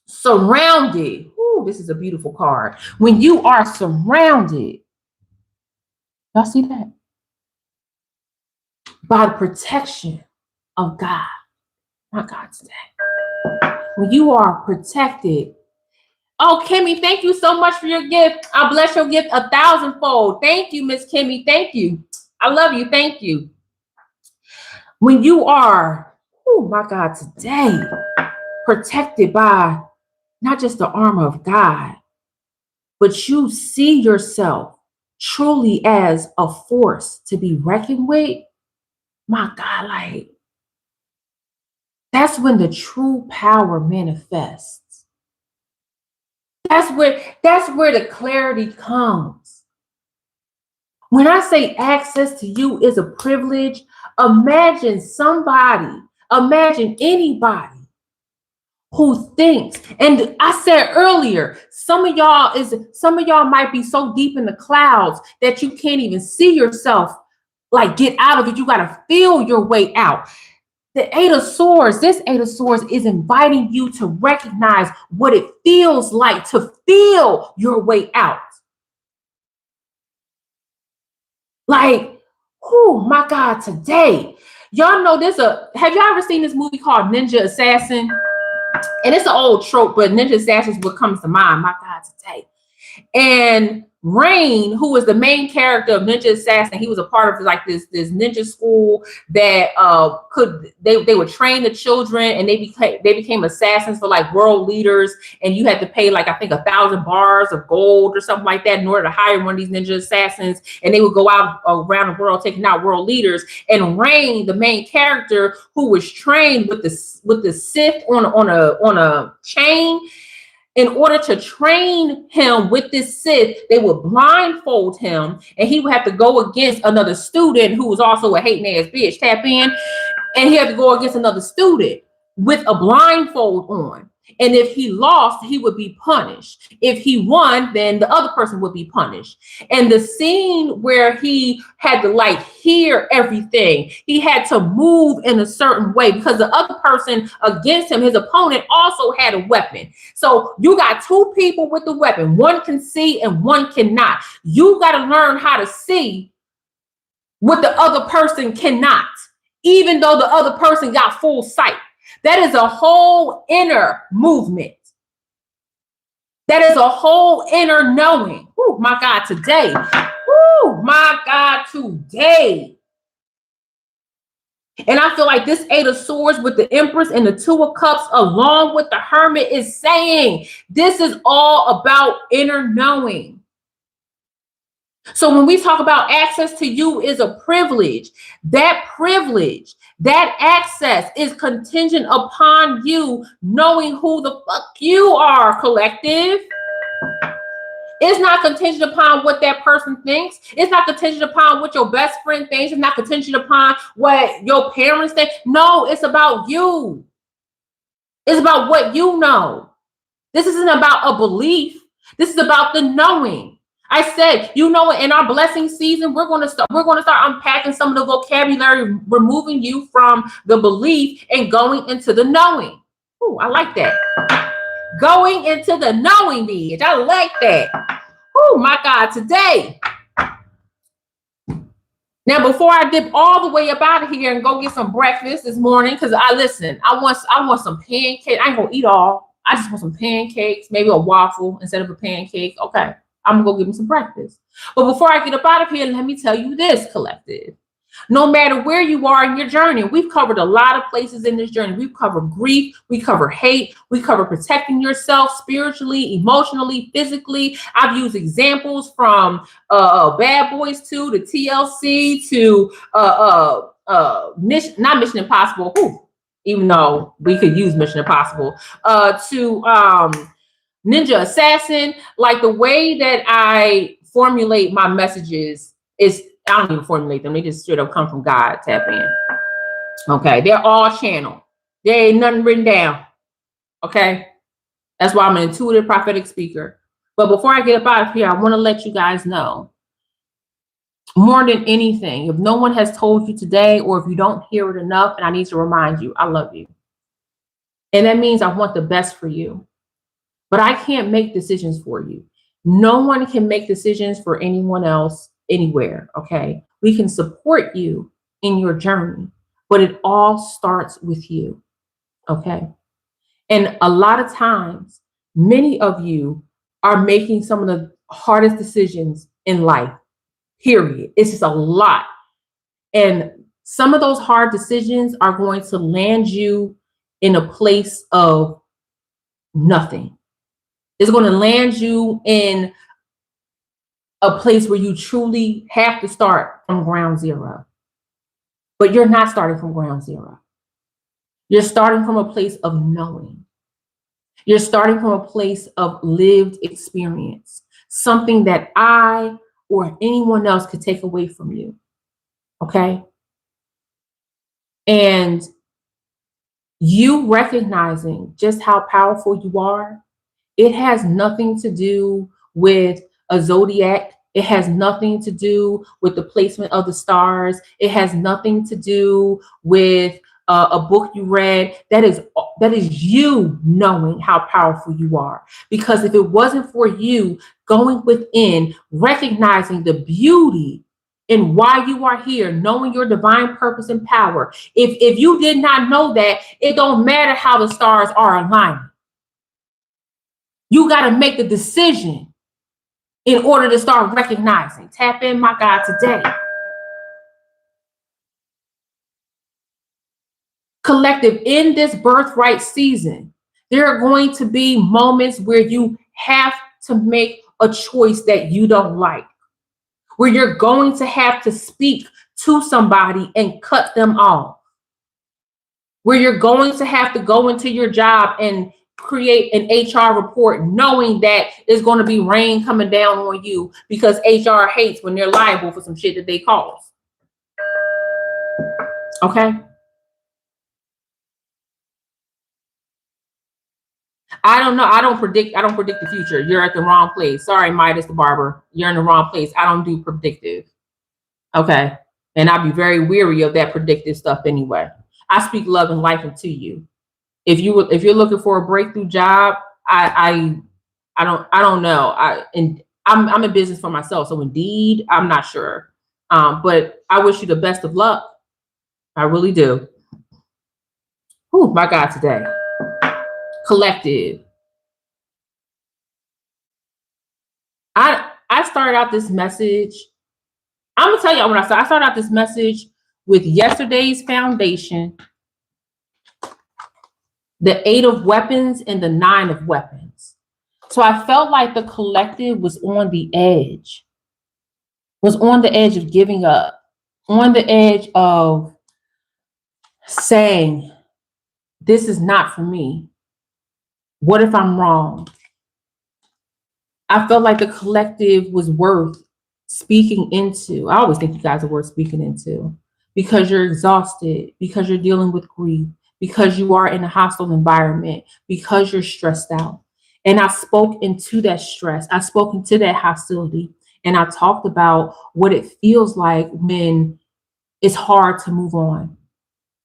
surrounded, this is a beautiful card. When you are surrounded, y'all see that? By the protection of God. My God, today. When you are protected. Oh, Kimmy, thank you so much for your gift. I'll bless your gift 1,000-fold. Thank you, Miss Kimmy. Thank you. I love you. Thank you. When you are, my God, today, protected by not just the armor of God, but you see yourself truly as a force to be reckoned with. My God, like, that's when the true power manifests. That's where the clarity comes. When I say access to you is a privilege, imagine anybody who thinks, and I said earlier, some of y'all might be so deep in the clouds that you can't even see yourself, like, get out of it. You got to feel your way out. This Eight of Swords is inviting you to recognize what it feels like to feel your way out. Like, my God, today. Y'all know have y'all ever seen this movie called Ninja Assassin? And it's an old trope, but Ninja Assassin is what comes to mind. My God, today. And Rain, who was the main character of Ninja Assassin, he was a part of like this ninja school that they would train the children, and they became assassins for like world leaders, and you had to pay like I think 1,000 bars of gold or something like that in order to hire one of these ninja assassins, and they would go out around the world taking out world leaders. And Rain, the main character, who was trained with the Sith on a chain. In order to train him with this Sith, they would blindfold him, and he would have to go against another student who was also a hating ass bitch. Tap in. And he had to go against another student with a blindfold on. And if he lost, he would be punished. If he won, then the other person would be punished. And the scene where he had to like hear everything, he had to move in a certain way because the other person against him, his opponent, also had a weapon. So you got two people with the weapon. One can see and one cannot. You got to learn how to see what the other person cannot, even though the other person got full sight. That is a whole inner movement. That is a whole inner knowing. Oh, my God, today. Oh, my God, today. And I feel like this Eight of Swords with the Empress and the Two of Cups along with the Hermit is saying this is all about inner knowing. So when we talk about access to you is a privilege, that access is contingent upon you knowing who the fuck you are, collective. It's not contingent upon what that person thinks. It's not contingent upon what your best friend thinks. It's not contingent upon what your parents think. No, it's about you. It's about what you know. This isn't about a belief. This is about the knowing. I said, in our blessing season, we're going to start unpacking some of the vocabulary, removing you from the belief and going into the knowing. Ooh, I like that. Going into the knowing, bitch. I like that. Oh my God, today. Now, before I dip all the way up out of here and go get some breakfast this morning, because I want some pancakes. I ain't gonna eat all. I just want some pancakes, maybe a waffle instead of a pancake. Okay, I'm gonna go get me some breakfast. But before I get up out of here, let me tell you this, collective. No matter where you are in your journey, we've covered a lot of places in this journey. We've covered grief, we cover hate, we cover protecting yourself spiritually, emotionally, physically. I've used examples from Bad Boys 2 to TLC to not Mission Impossible, even though we could use Mission Impossible, to Ninja Assassin. Like, the way that I formulate my messages is, I don't even formulate them. They just straight up come from God. Tap in. Okay. They're all channeled. There ain't nothing written down. Okay. That's why I'm an intuitive prophetic speaker. But before I get up out of here, I want to let you guys know, more than anything, if no one has told you today, or if you don't hear it enough, and I need to remind you, I love you. And that means I want the best for you. But I can't make decisions for you. No one can make decisions for anyone else anywhere. Okay. We can support you in your journey, but it all starts with you. Okay. And a lot of times, many of you are making some of the hardest decisions in life, period. It's just a lot. And some of those hard decisions are going to land you in a place of nothing. It's going to land you in a place where you truly have to start from ground zero. But you're not starting from ground zero. You're starting from a place of knowing. You're starting from a place of lived experience, something that I or anyone else could take away from you. Okay? And you recognizing just how powerful you are, it has nothing to do with a zodiac. It has nothing to do with the placement of the stars. It has nothing to do with a book you read. That is you knowing how powerful you are. Because if it wasn't for you going within, recognizing the beauty in why you are here, knowing your divine purpose and power, if you did not know that, it don't matter how the stars are aligning. You got to make the decision in order to start recognizing. Tap in, my God, today. Collective, in this birthright season, there are going to be moments where you have to make a choice that you don't like, where you're going to have to speak to somebody and cut them off, where you're going to have to go into your job and create an HR report knowing that it's going to be rain coming down on you because HR hates when they're liable for some shit that they cause. Okay? I don't know. I don't predict the future. You're at the wrong place. Sorry, Midas the barber. You're in the wrong place. I don't do predictive. Okay? And I'd be very weary of that predictive stuff anyway. I speak love and life into you. If you're looking for a breakthrough job, I don't know. I'm in business for myself, so indeed, I'm not sure. But I wish you the best of luck. I really do. Oh my God, today. Collective. I started out this message. I'm gonna tell you when I started out this message with yesterday's foundation, the 8 of weapons and the 9 of weapons. So I felt like the collective was on the edge of giving up, on the edge of saying, this is not for me. What if I'm wrong? I felt like the collective was worth speaking into. I always think you guys are worth speaking into because you're exhausted, because you're dealing with grief, because you are in a hostile environment, because you're stressed out. And I spoke into that stress. I spoke into that hostility. And I talked about what it feels like when it's hard to move on.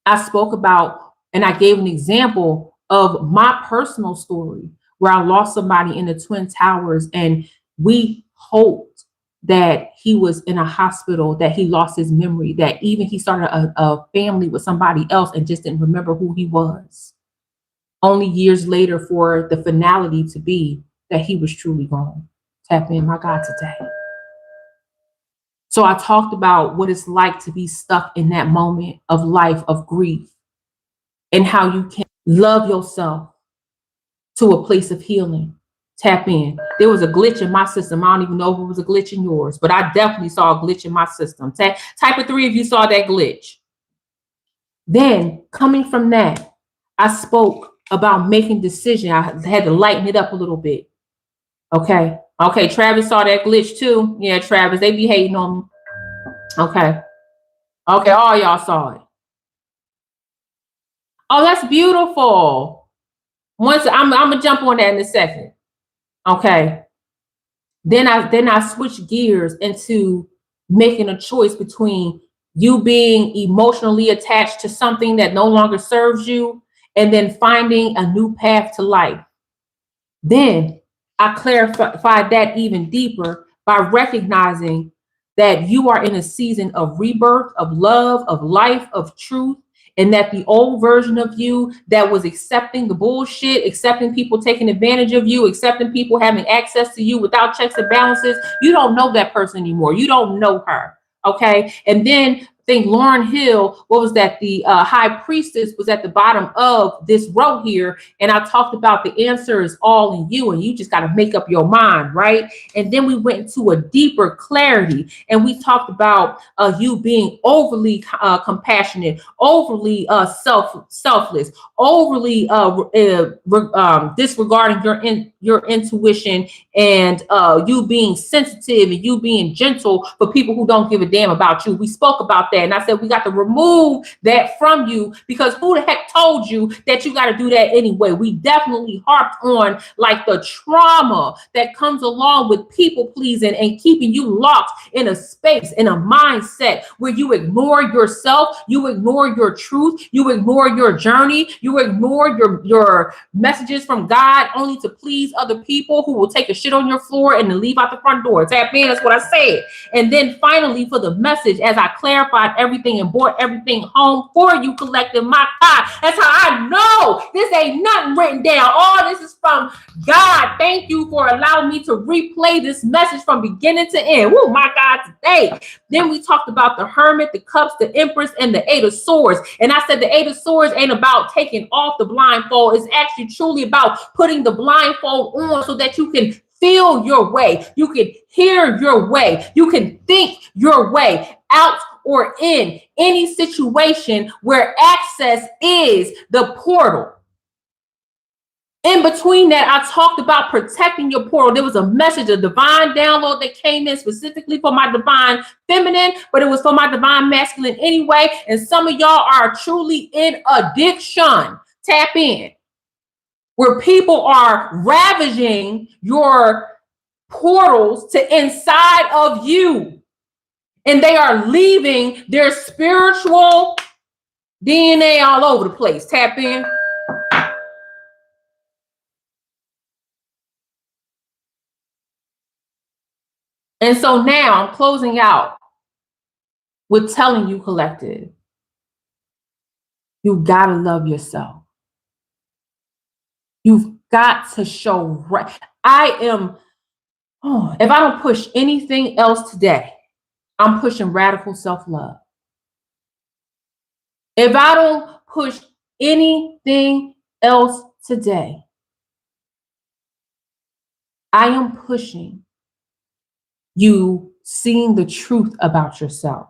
I spoke about, and I gave an example of my personal story where I lost somebody in the Twin Towers, and we hoped that he was in a hospital, that he lost his memory, that even he started a family with somebody else and just didn't remember who he was. Only years later for the finality to be that he was truly gone. Tap in, my God, today. So I talked about what it's like to be stuck in that moment of life, of grief, and how you can love yourself to a place of healing. Tap in. There was a glitch in my system. I don't even know if it was a glitch in yours, but I definitely saw a glitch in my system. Type of 3 if you saw that glitch. Then coming from that, I spoke about making decisions. I had to lighten it up a little bit. Okay. Okay. Travis saw that glitch too. Yeah, Travis, they be hating on me. Okay. Okay. All y'all saw it. Oh, that's beautiful. Once I'm gonna jump on that in a second. Okay. Then I switch gears into making a choice between you being emotionally attached to something that no longer serves you and then finding a new path to life. Then I clarified that even deeper by recognizing that you are in a season of rebirth, of love, of life, of truth, and that the old version of you that was accepting the bullshit, accepting people taking advantage of you, accepting people having access to you without checks and balances, you don't know that person anymore. You don't know her. Okay. And then I think Lauren Hill, what was that? The high priestess was at the bottom of this row here. And I talked about the answer is all in you, and you just got to make up your mind, right? And then we went into a deeper clarity, and we talked about you being overly compassionate, overly selfless, overly disregarding your intuition, and you being sensitive and you being gentle for people who don't give a damn about you. We spoke about that, and I said we got to remove that from you, because who the heck told you that you got to do that anyway? We definitely harped on like the trauma that comes along with people pleasing and keeping you locked in a space, in a mindset where you ignore yourself, you ignore your truth, you ignore your journey, you ignore your messages from God, only to please other people who will take a shit on your floor and then leave out the front door. Tap in, that's what I said. And then finally, for the message, as I clarified everything and brought everything home for you, collective, my God, that's how I know this ain't nothing written down. All this is from God. Thank you for allowing me to replay this message from beginning to end. Woo, my God, today. Then we talked about the Hermit, the Cups, the Empress, and the Eight of Swords. And I said the Eight of Swords ain't about taking off the blindfold. It's actually truly about putting the blindfold on so that you can feel your way, you can hear your way, you can think your way out or in any situation where access is the portal. In between that, I talked about protecting your portal. There was a message, a divine download that came in specifically for my divine feminine, but it was for my divine masculine anyway. And some of y'all are truly in addiction. Tap in. Where people are ravaging your portals to inside of you. And they are leaving their spiritual DNA all over the place. Tap in. And so now I'm closing out with telling you, collective, you gotta love yourself. You've got to show right. If I don't push anything else today, I'm pushing radical self-love. If I don't push anything else today, I am pushing you seeing the truth about yourself.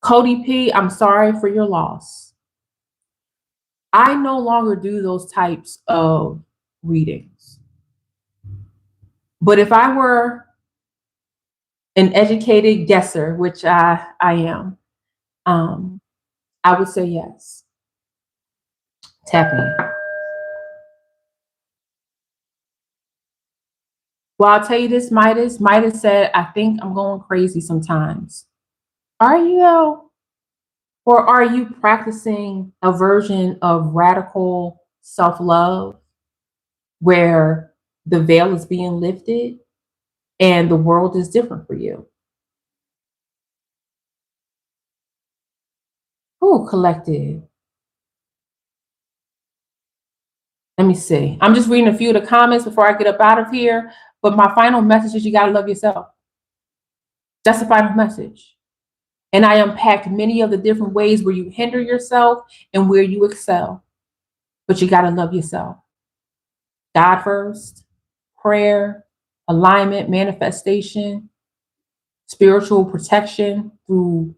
Cody P, I'm sorry for your loss. I no longer do those types of readings. But if I were an educated guesser, which I am, I would say yes. Tap in. Well, I'll tell you this, Midas. Midas said, I think I'm going crazy sometimes. Are you though? Or are you practicing a version of radical self-love where the veil is being lifted and the world is different for you. Oh, collective. Let me see. I'm just reading a few of the comments before I get up out of here. But my final message is you got to love yourself. That's the final message. And I unpacked many of the different ways where you hinder yourself and where you excel. But you got to love yourself. God first, prayer, alignment, manifestation, spiritual protection through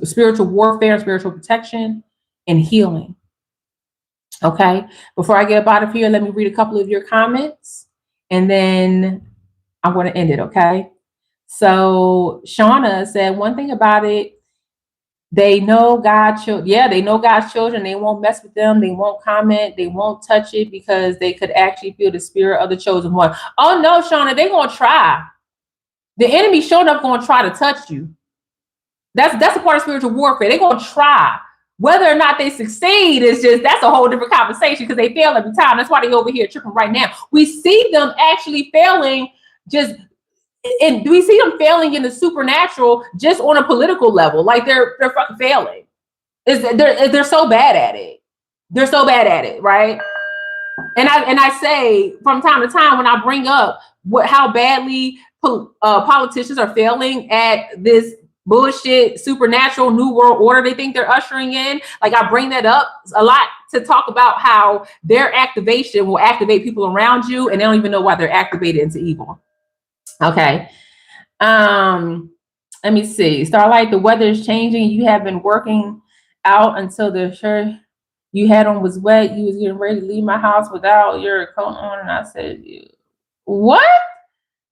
spiritual warfare, spiritual protection, and healing. Okay. Before I get up out of here, let me read a couple of your comments and then I'm going to end it. Okay. So Shauna said, one thing about it, they know God's children. Yeah, they know God's children. They won't mess with them. They won't comment. They won't touch it because they could actually feel the spirit of the chosen one. Oh no, Shauna, they're going to try. The enemy showing up going to try to touch you. That's a part of spiritual warfare. They're going to try. Whether or not they succeed is just, that's a whole different conversation because they fail every time. That's why they over here tripping right now. We see them actually failing just, and we see them failing in the supernatural just on a political level. Like they're fucking failing. They're so bad at it. They're so bad at it, right? And I say from time to time when I bring up how badly politicians are failing at this bullshit supernatural new world order they think they're ushering in, like I bring that up a lot to talk about how their activation will activate people around you and they don't even know why they're activated into evil. Okay. Let me see. Starlight, the weather is changing. You have been working out until the shirt you had on was wet. You was getting ready to leave my house without your coat on, and I said, "What?"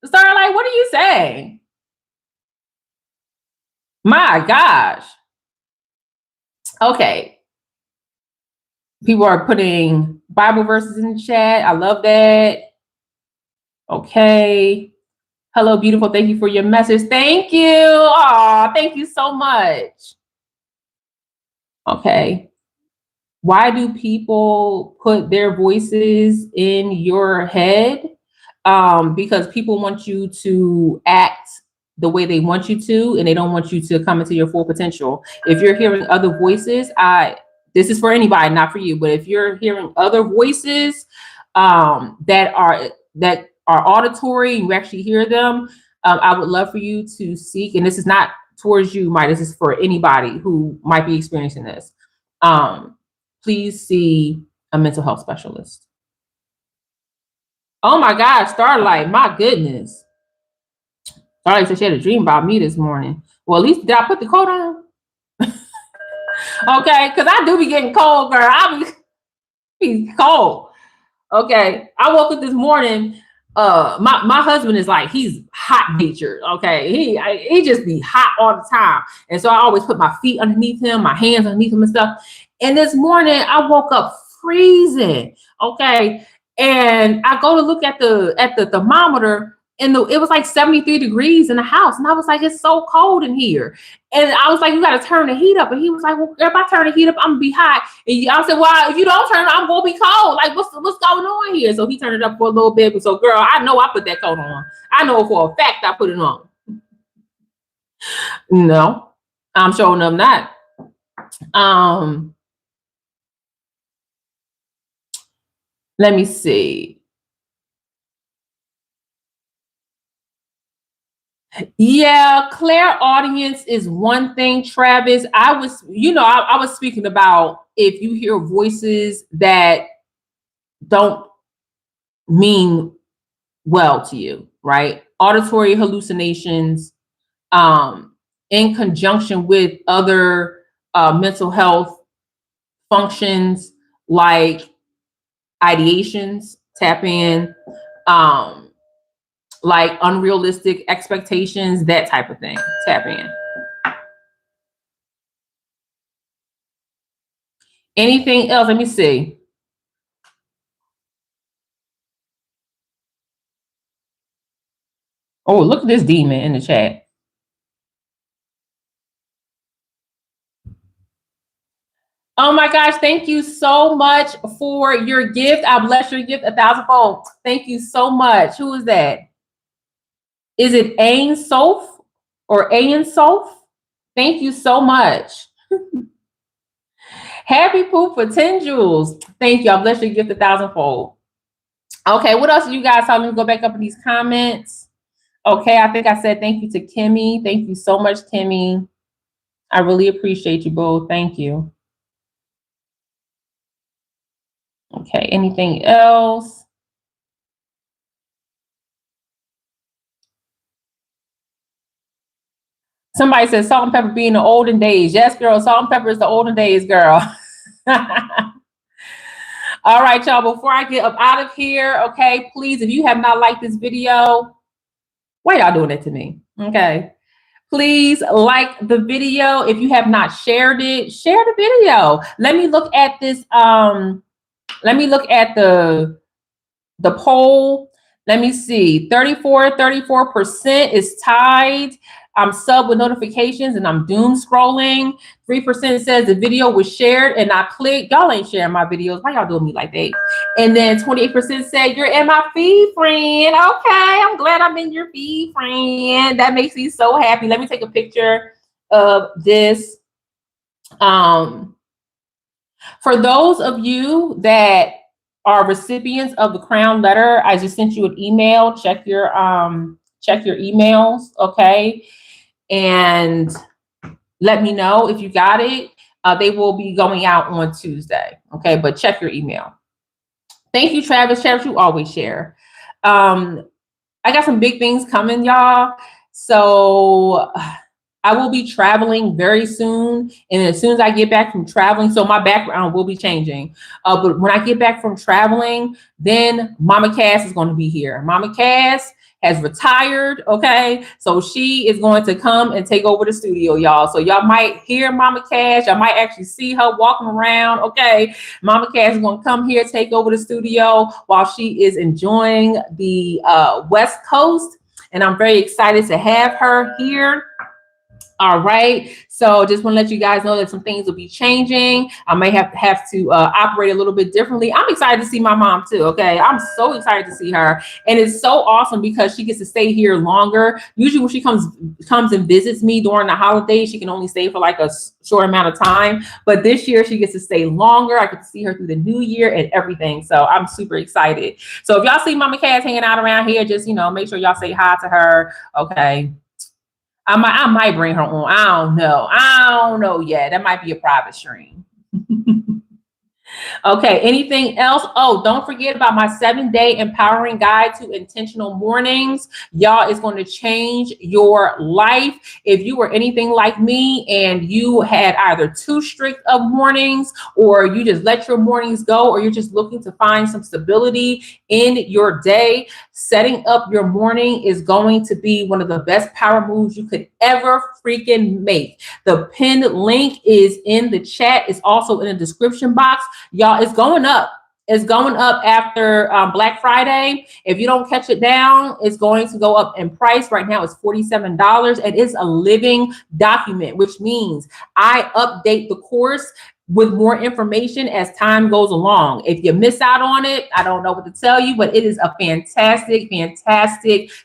Starlight, what are you saying? My gosh. Okay. People are putting Bible verses in the chat. I love that. Okay. Hello, beautiful. Thank you for your message. Thank you. Oh, thank you so much. Okay. Why do people put their voices in your head? Because people want you to act the way they want you to, and they don't want you to come into your full potential. If you're hearing other voices, this is for anybody, not for you, but if you're hearing other voices that are auditory, you actually hear them, I would love for you to seek, and this is not towards you, Mike, this is for anybody who might be experiencing this. Please see a mental health specialist. Oh my God, Starlight, my goodness. Starlight said she had a dream about me this morning. Well, at least did I put the coat on? Okay, because I do be getting cold, girl. I be cold. Okay, I woke up this morning. My husband is like, he's hot natured. Okay, he just be hot all the time, and so I always put my feet underneath him, my hands underneath him and stuff. And this morning I woke up freezing. Okay, and I go to look at the thermometer, and it was like 73 degrees in the house, and I was like, it's so cold in here. And I was like, you got to turn the heat up. And he was like, well, if I turn the heat up, I'm gonna be hot. And I said, well, if you don't turn it, I'm gonna be cold. Like, what's going on here? So he turned it up for a little bit. But so, girl, I know I put that coat on. I know for a fact I put it on. No, I'm showing them not. Let me see. Yeah, clairaudience is one thing, Travis. I was speaking about if you hear voices that don't mean well to you, right? Auditory hallucinations, in conjunction with other mental health functions like ideations, tap in, like unrealistic expectations, that type of thing, tap in. Anything else? Let me see. Oh, look at this demon in the chat. Oh my gosh, thank you so much for your gift. I bless your gift 1,000-fold. Thank you so much. Who is that? Is it Ain Soph or Ain Soph? Thank you so much. Happy poop for 10 jewels. Thank you. I bless you gift 1,000-fold. Okay, what else do you guys have? Let me go back up in these comments. Okay, I think I said thank you to Kimmy. Thank you so much, Kimmy. I really appreciate you both. Thank you. Okay, anything else? Somebody says salt and pepper being the olden days. Yes, girl, salt and pepper is the olden days, girl. All right, y'all, before I get up out of here, okay, please, if you have not liked this video, why y'all doing it to me? Okay. Please like the video. If you have not shared it, share the video. Let me look at this. Let me look at the poll. Let me see. 34% is tied. I'm sub with notifications and I'm doom scrolling. 3% says the video was shared and I clicked. Y'all ain't sharing my videos. Why y'all doing me like that? And then 28% said you're in my feed, friend. Okay, I'm glad I'm in your feed, friend. That makes me so happy. Let me take a picture of this. For those of you that are recipients of the crown letter, I just sent you an email. Check your emails, okay? And let me know if you got it. They will be going out on Tuesday, okay? But check your email. Thank you, Travis. Travis, you always share. I got some big things coming, y'all. So I will be traveling very soon. And as soon as I get back from traveling, so my background will be changing. But when I get back from traveling, then Mama Cass is going to be here. Mama Cass has retired, okay? So she is going to come and take over the studio, y'all. So y'all might hear Mama Cass. Y'all might actually see her walking around, okay? Mama Cass is going to come here, take over the studio while she is enjoying the West Coast. And I'm very excited to have her here. All right. So just want to let you guys know that some things will be changing. I may have to operate a little bit differently. I'm excited to see my mom too. Okay. I'm so excited to see her. And it's so awesome because she gets to stay here longer. Usually when she comes and visits me during the holidays, she can only stay for like a short amount of time. But this year she gets to stay longer. I get to see her through the new year and everything. So I'm super excited. So if y'all see Mama Cass hanging out around here, just, make sure y'all say hi to her. Okay. I might bring her on. I don't know yet. That might be a private stream. Okay, anything else? Oh, don't forget about my 7-day empowering guide to intentional mornings. Y'all, it's going to change your life. If you were anything like me and you had either too strict of mornings, or you just let your mornings go, or you're just looking to find some stability in your day, setting up your morning is going to be one of the best power moves you could ever freaking make. The pinned link is in the chat. It's also in the description box. Y'all, it's going up. It's going up after Black Friday. If you don't catch it down, it's going to go up in price. Right now, it's $47. And it's a living document, which means I update the course with more information as time goes along. If you miss out on it, I don't know what to tell you, but it is a fantastic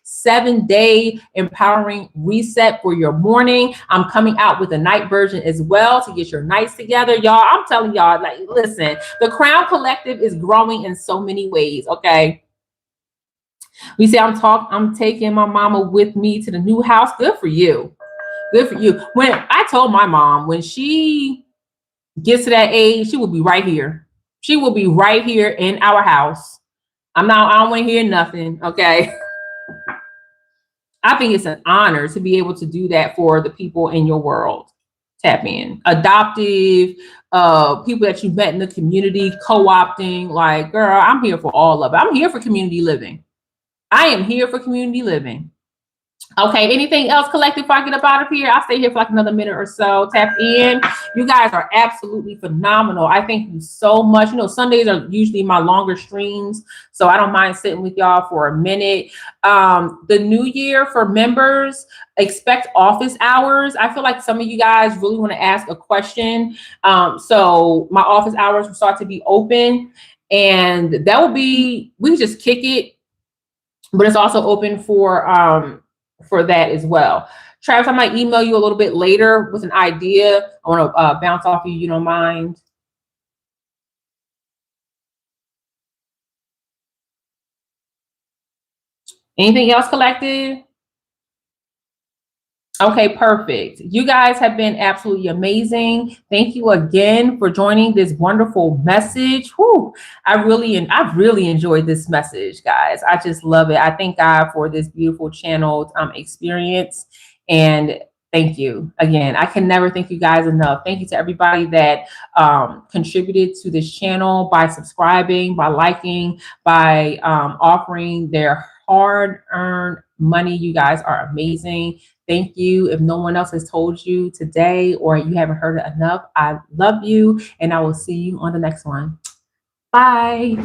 7-day empowering reset for your morning. I'm coming out with a night version as well to get your nights together. Y'all, I'm telling y'all, like, listen, the Crown Collective is growing in so many ways, okay? We say I'm taking my mama with me to the new house. Good for you. Good for you. When I told my mom, when she gets to that age, she will be right here. She will be right here in our house. I don't want to hear nothing. Okay. I think it's an honor to be able to do that for the people in your world. Tap in. Adoptive, people that you met in the community, co-opting. Like, girl, I'm here for all of it. I'm here for community living. I am here for community living. Okay, anything else, collective, if I get up out of here? I'll stay here for like another minute or so. Tap in. You guys are absolutely phenomenal. I thank you so much. Sundays are usually my longer streams, so I don't mind sitting with y'all for a minute. The new year for members, expect office hours. I feel like some of you guys really want to ask a question. So my office hours will start to be open, and that will be, we just kick it, but it's also open for for that as well. Travis, I might email you a little bit later with an idea. I want to bounce off you. You don't mind? Anything else, collective? Okay, perfect. You guys have been absolutely amazing. Thank you again for joining this wonderful message. Whew, I've really enjoyed this message, guys. I just love it. I thank God for this beautiful channel experience, and thank you again. I can never thank you guys enough. Thank you to everybody that contributed to this channel by subscribing, by liking, by offering their hard-earned money. You guys are amazing. Thank you. If no one else has told you today or you haven't heard it enough, I love you and I will see you on the next one. Bye.